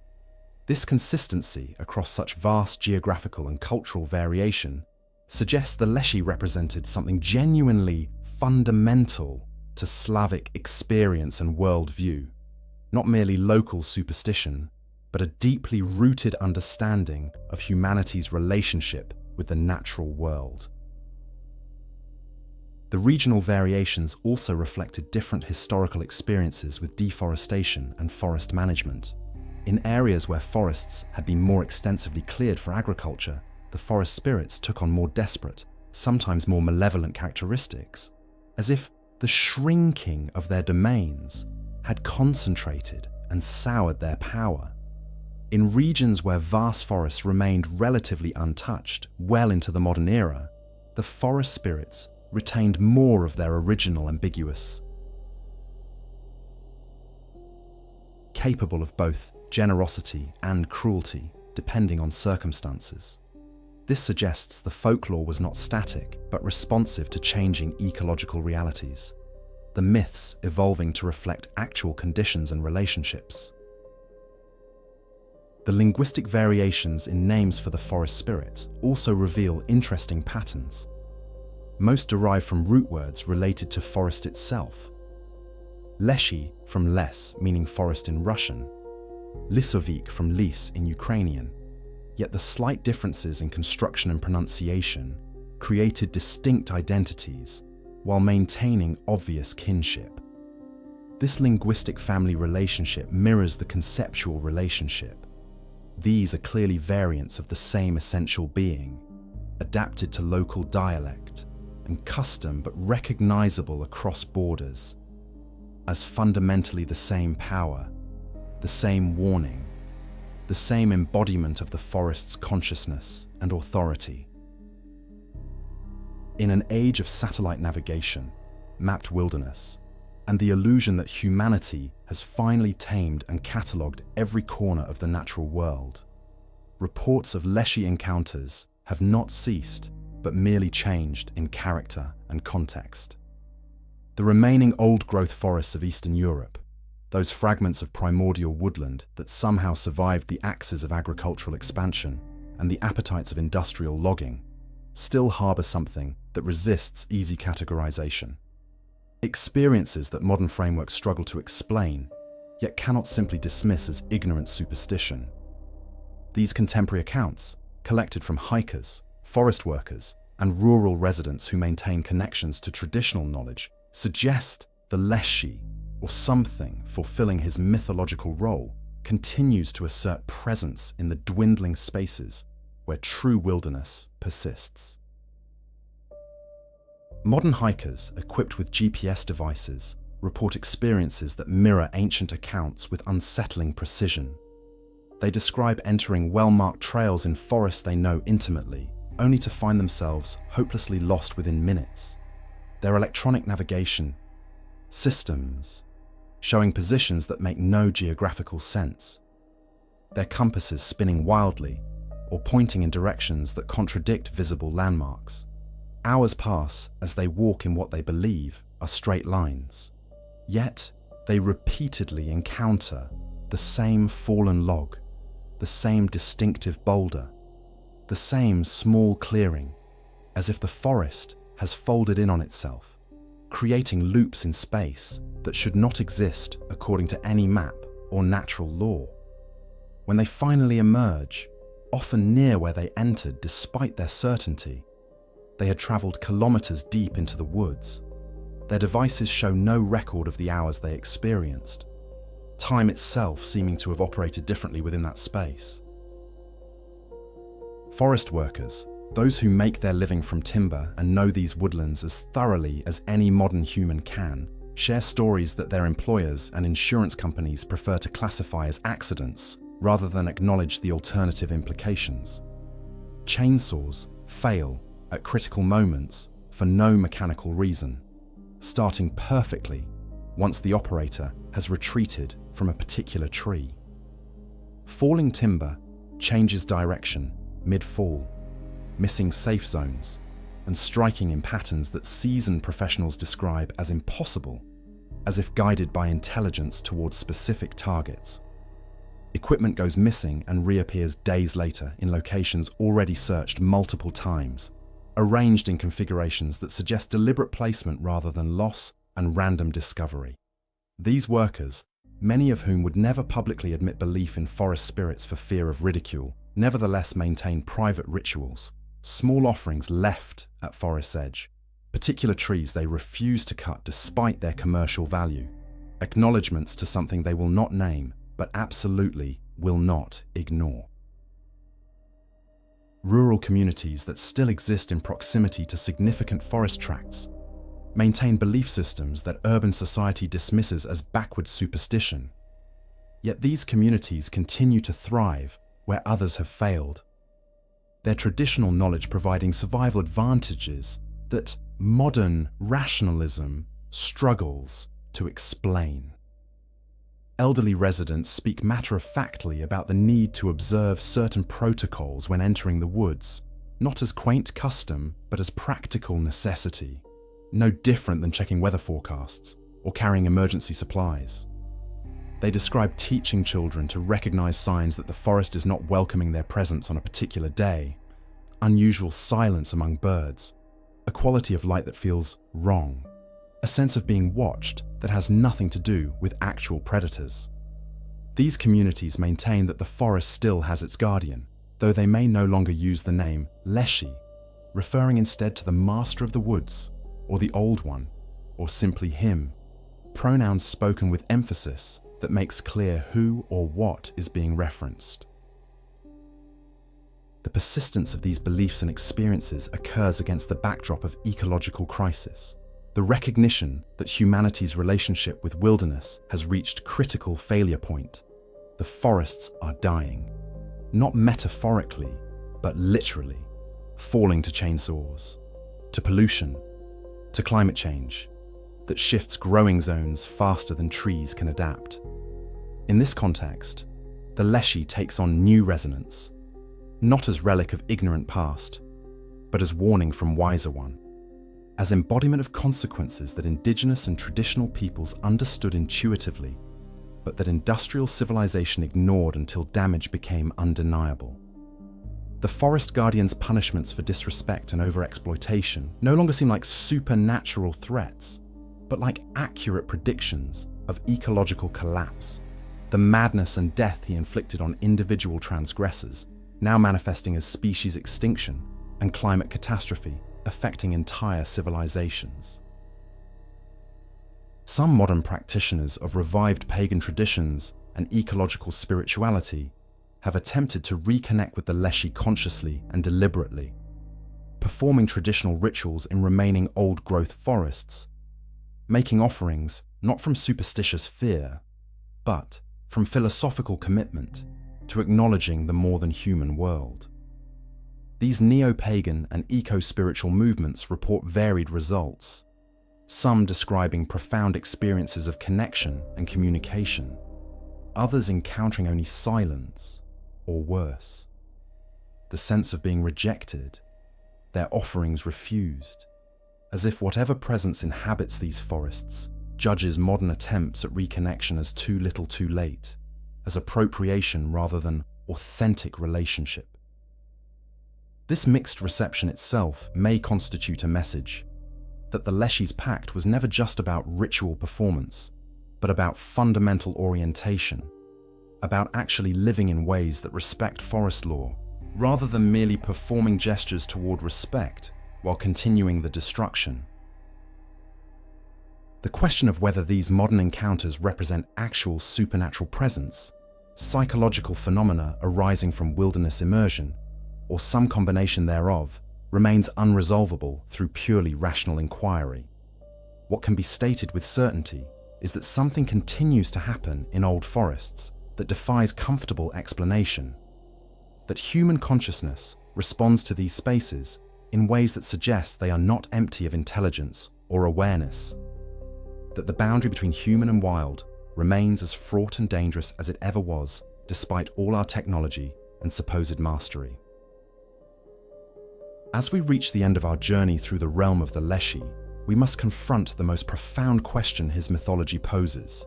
This consistency across such vast geographical and cultural variation suggests the Leshy represented something genuinely fundamental to Slavic experience and worldview, not merely local superstition, but a deeply rooted understanding of humanity's relationship with the natural world. The regional variations also reflected different historical experiences with deforestation and forest management. In areas where forests had been more extensively cleared for agriculture, the forest spirits took on more desperate, sometimes more malevolent characteristics, as if the shrinking of their domains had concentrated and soured their power. In regions where vast forests remained relatively untouched well into the modern era, the forest spirits retained more of their original ambiguous, capable of both generosity and cruelty, depending on circumstances. This suggests the folklore was not static, but responsive to changing ecological realities, the myths evolving to reflect actual conditions and relationships. The linguistic variations in names for the forest spirit also reveal interesting patterns. Most derive from root words related to forest itself. Leshy from les, meaning forest in Russian, Lisovyk from lis in Ukrainian. Yet the slight differences in construction and pronunciation created distinct identities while maintaining obvious kinship. This linguistic family relationship mirrors the conceptual relationship. These are clearly variants of the same essential being, adapted to local dialect and custom but recognizable across borders, as fundamentally the same power, the same warning, the same embodiment of the forest's consciousness and authority. In an age of satellite navigation, mapped wilderness, and the illusion that humanity has finally tamed and catalogued every corner of the natural world, reports of Leshy encounters have not ceased, but merely changed in character and context. The remaining old-growth forests of Eastern Europe, those fragments of primordial woodland that somehow survived the axes of agricultural expansion and the appetites of industrial logging, still harbor something that resists easy categorization. Experiences that modern frameworks struggle to explain, yet cannot simply dismiss as ignorant superstition. These contemporary accounts, collected from hikers, forest workers, and rural residents who maintain connections to traditional knowledge, suggest the Leshy, or something fulfilling his mythological role, continues to assert presence in the dwindling spaces where true wilderness persists. Modern hikers equipped with GPS devices report experiences that mirror ancient accounts with unsettling precision. They describe entering well-marked trails in forests they know intimately, only to find themselves hopelessly lost within minutes. Their electronic navigation systems showing positions that make no geographical sense. Their compasses spinning wildly or pointing in directions that contradict visible landmarks. Hours pass as they walk in what they believe are straight lines. Yet, they repeatedly encounter the same fallen log, the same distinctive boulder, the same small clearing, as if the forest has folded in on itself, creating loops in space that should not exist according to any map or natural law. When they finally emerge, often near where they entered despite their certainty, they had traveled kilometers deep into the woods. Their devices show no record of the hours they experienced, time itself seeming to have operated differently within that space. Forest workers, those who make their living from timber and know these woodlands as thoroughly as any modern human can, share stories that their employers and insurance companies prefer to classify as accidents rather than acknowledge the alternative implications. Chainsaws fail at critical moments for no mechanical reason, starting perfectly once the operator has retreated from a particular tree. Falling timber changes direction mid-fall, missing safe zones and striking in patterns that seasoned professionals describe as impossible, as if guided by intelligence towards specific targets. Equipment goes missing and reappears days later in locations already searched multiple times, arranged in configurations that suggest deliberate placement rather than loss and random discovery. These workers, many of whom would never publicly admit belief in forest spirits for fear of ridicule, nevertheless maintain private rituals, small offerings left at forest's edge, particular trees they refuse to cut despite their commercial value, acknowledgements to something they will not name but absolutely will not ignore. Rural communities that still exist in proximity to significant forest tracts maintain belief systems that urban society dismisses as backward superstition. Yet these communities continue to thrive where others have failed, their traditional knowledge providing survival advantages that modern rationalism struggles to explain. Elderly residents speak matter-of-factly about the need to observe certain protocols when entering the woods, not as quaint custom, but as practical necessity, no different than checking weather forecasts or carrying emergency supplies. They describe teaching children to recognize signs that the forest is not welcoming their presence on a particular day, unusual silence among birds, a quality of light that feels wrong, a sense of being watched that has nothing to do with actual predators. These communities maintain that the forest still has its guardian, though they may no longer use the name Leshy, referring instead to the master of the woods, or the old one, or simply him, pronouns spoken with emphasis that makes clear who or what is being referenced. The persistence of these beliefs and experiences occurs against the backdrop of ecological crisis, the recognition that humanity's relationship with wilderness has reached critical failure point. The forests are dying, not metaphorically, but literally, falling to chainsaws, to pollution, to climate change that shifts growing zones faster than trees can adapt. In this context, the Leshy takes on new resonance, not as relic of ignorant past, but as warning from wiser one, as embodiment of consequences that indigenous and traditional peoples understood intuitively, but that industrial civilization ignored until damage became undeniable. The forest guardian's punishments for disrespect and overexploitation no longer seem like supernatural threats, but like accurate predictions of ecological collapse. the madness and death he inflicted on individual transgressors, now manifesting as species extinction and climate catastrophe affecting entire civilizations. Some modern practitioners of revived pagan traditions and ecological spirituality have attempted to reconnect with the Leshy consciously and deliberately, performing traditional rituals in remaining old-growth forests, making offerings not from superstitious fear, but from philosophical commitment to acknowledging the more than human world. These neo-pagan and eco-spiritual movements report varied results, some describing profound experiences of connection and communication, others encountering only silence, or worse, the sense of being rejected, their offerings refused, as if whatever presence inhabits these forests judges modern attempts at reconnection as too little too late, as appropriation rather than authentic relationship. This mixed reception itself may constitute a message that the Leshy's pact was never just about ritual performance, but about fundamental orientation, about actually living in ways that respect forest law, rather than merely performing gestures toward respect while continuing the destruction. The question of whether these modern encounters represent actual supernatural presence, psychological phenomena arising from wilderness immersion, or some combination thereof, remains unresolvable through purely rational inquiry. What can be stated with certainty is that something continues to happen in old forests that defies comfortable explanation, that human consciousness responds to these spaces in ways that suggest they are not empty of intelligence or awareness, that the boundary between human and wild remains as fraught and dangerous as it ever was, despite all our technology and supposed mastery. As we reach the end of our journey through the realm of the Leshy, we must confront the most profound question his mythology poses.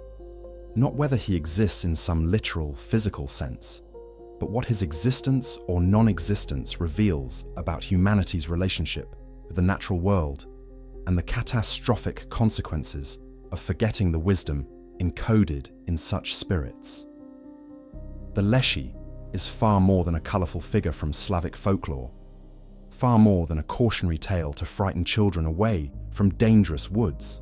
Not whether he exists in some literal, physical sense, but what his existence or non-existence reveals about humanity's relationship with the natural world and the catastrophic consequences of forgetting the wisdom encoded in such spirits. The Leshy is far more than a colourful figure from Slavic folklore, far more than a cautionary tale to frighten children away from dangerous woods.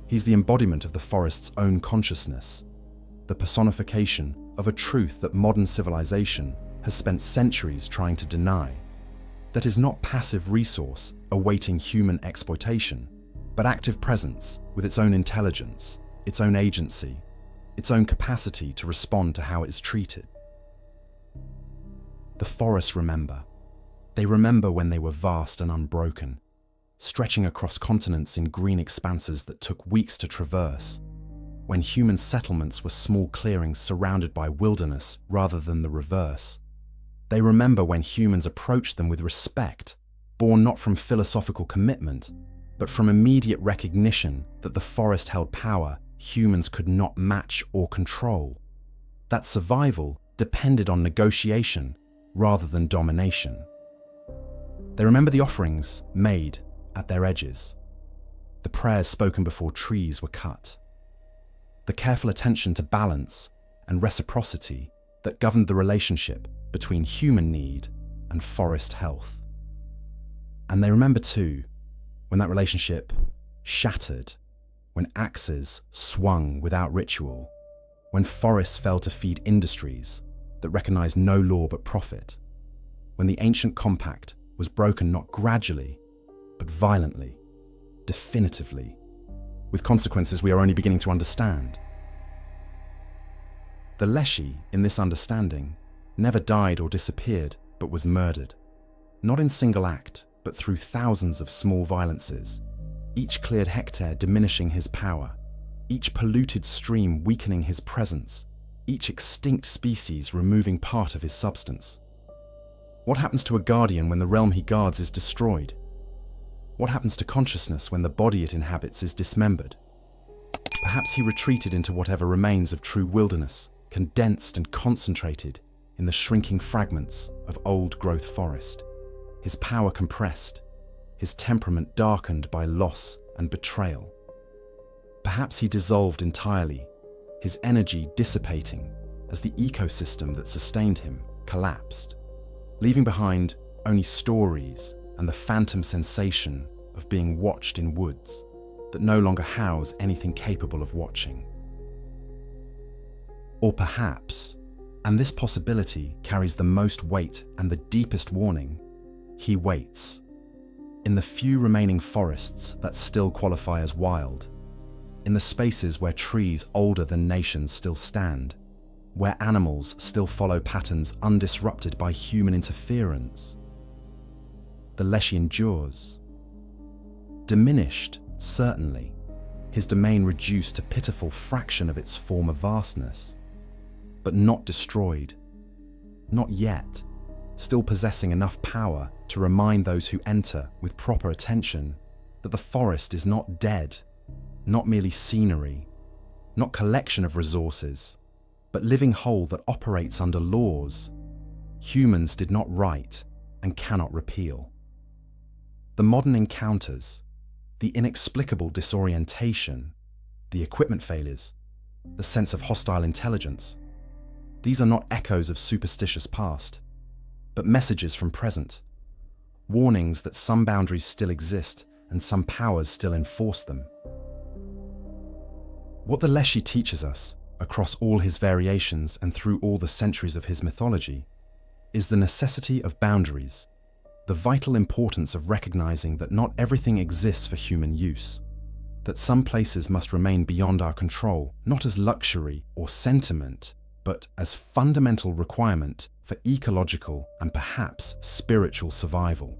He's the embodiment of the forest's own consciousness, the personification of a truth that modern civilization has spent centuries trying to deny, that is not passive resource awaiting human exploitation, but active presence with its own intelligence, its own agency, its own capacity to respond to how it is treated. The forests remember. They remember when they were vast and unbroken, stretching across continents in green expanses that took weeks to traverse, when human settlements were small clearings surrounded by wilderness rather than the reverse. They remember when humans approached them with respect, born not from philosophical commitment, but from immediate recognition that the forest held power humans could not match or control, that survival depended on negotiation rather than domination. They remember the offerings made at their edges, the prayers spoken before trees were cut, the careful attention to balance and reciprocity that governed the relationship between human need and forest health. And they remember too, when that relationship shattered, when axes swung without ritual, when forests fell to feed industries that recognized no law but profit, when the ancient compact was broken not gradually, but violently, definitively, with consequences we are only beginning to understand. The Leshy, in this understanding, never died or disappeared, but was murdered, not in single act, but through thousands of small violences, each cleared hectare diminishing his power, each polluted stream weakening his presence, each extinct species removing part of his substance. What happens to a guardian when the realm he guards is destroyed? What happens to consciousness when the body it inhabits is dismembered? Perhaps he retreated into whatever remains of true wilderness, condensed and concentrated in the shrinking fragments of old-growth forest, his power compressed, his temperament darkened by loss and betrayal. Perhaps he dissolved entirely, his energy dissipating as the ecosystem that sustained him collapsed, leaving behind only stories and the phantom sensation of being watched in woods that no longer house anything capable of watching. Or perhaps, and this possibility carries the most weight and the deepest warning, he waits. In the few remaining forests that still qualify as wild, in the spaces where trees older than nations still stand, where animals still follow patterns undisrupted by human interference, the Leshy endures. Diminished, certainly, his domain reduced to a pitiful fraction of its former vastness, but not destroyed, not yet, still possessing enough power to remind those who enter with proper attention that the forest is not dead, not merely scenery, not collection of resources, but living whole that operates under laws humans did not write and cannot repeal. The modern encounters, the inexplicable disorientation, the equipment failures, the sense of hostile intelligence, these are not echoes of superstitious past, but messages from present, warnings that some boundaries still exist and some powers still enforce them. What the Leshy teaches us, across all his variations and through all the centuries of his mythology, is the necessity of boundaries, the vital importance of recognizing that not everything exists for human use, that some places must remain beyond our control, not as luxury or sentiment, but as fundamental requirement for ecological and perhaps spiritual survival.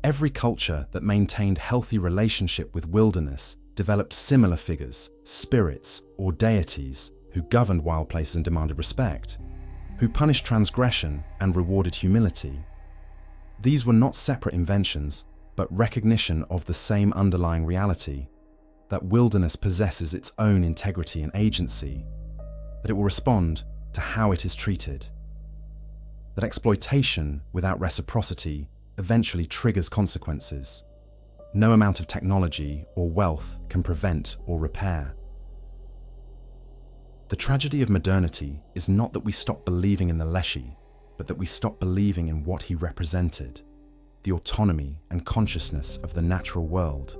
Every culture that maintained healthy relationship with wilderness developed similar figures, spirits or deities who governed wild places and demanded respect, who punished transgression and rewarded humility. These were not separate inventions, but recognition of the same underlying reality, that wilderness possesses its own integrity and agency, that it will respond to how it is treated, that exploitation without reciprocity eventually triggers consequences. No amount of technology or wealth can prevent or repair. The tragedy of modernity is not that we stop believing in the Leshy, but that we stop believing in what he represented, the autonomy and consciousness of the natural world,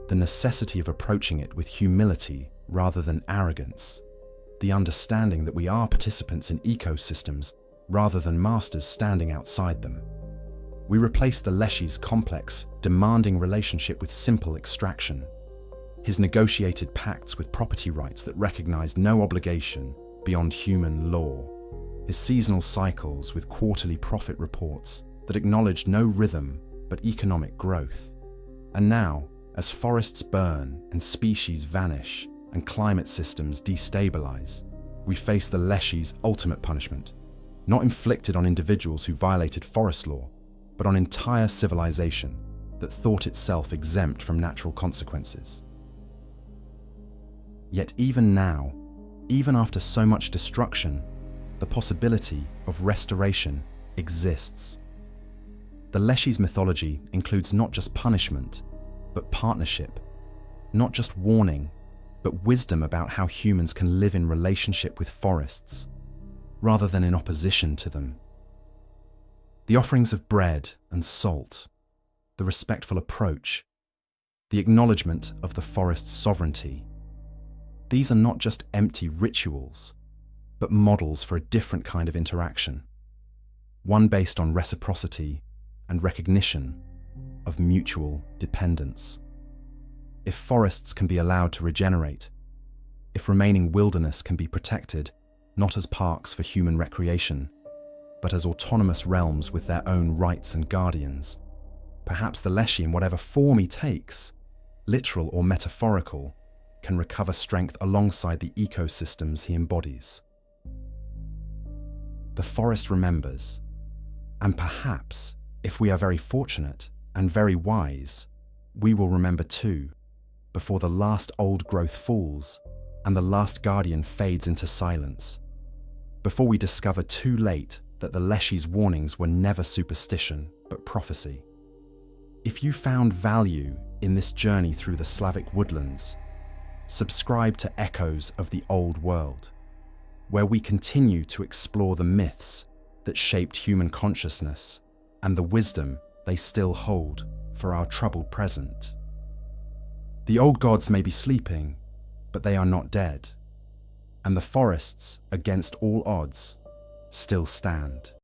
the necessity of approaching it with humility rather than arrogance, the understanding that we are participants in ecosystems rather than masters standing outside them. We replace the Leshy's complex, demanding relationship with simple extraction, his negotiated pacts with property rights that recognize no obligation beyond human law, his seasonal cycles with quarterly profit reports that acknowledge no rhythm but economic growth. And now, as forests burn and species vanish and climate systems destabilize, we face the Leshy's ultimate punishment, not inflicted on individuals who violated forest law, but on entire civilization that thought itself exempt from natural consequences. Yet even now, even after so much destruction, the possibility of restoration exists. The Leshy's mythology includes not just punishment, but partnership, not just warning, but wisdom about how humans can live in relationship with forests, rather than in opposition to them. The offerings of bread and salt, the respectful approach, the acknowledgement of the forest's sovereignty. These are not just empty rituals, but models for a different kind of interaction, one based on reciprocity and recognition of mutual dependence. If forests can be allowed to regenerate, if remaining wilderness can be protected, not as parks for human recreation, but as autonomous realms with their own rights and guardians, perhaps the Leshy, in whatever form he takes, literal or metaphorical, can recover strength alongside the ecosystems he embodies. The forest remembers, and perhaps, if we are very fortunate and very wise, we will remember too, before the last old growth falls and the last guardian fades into silence, before we discover too late that the Leshy's warnings were never superstition but prophecy. If you found value in this journey through the Slavic woodlands, subscribe to Echoes of the Old World, where we continue to explore the myths that shaped human consciousness and the wisdom they still hold for our troubled present. The old gods may be sleeping, but they are not dead, and the forests, against all odds, still stand.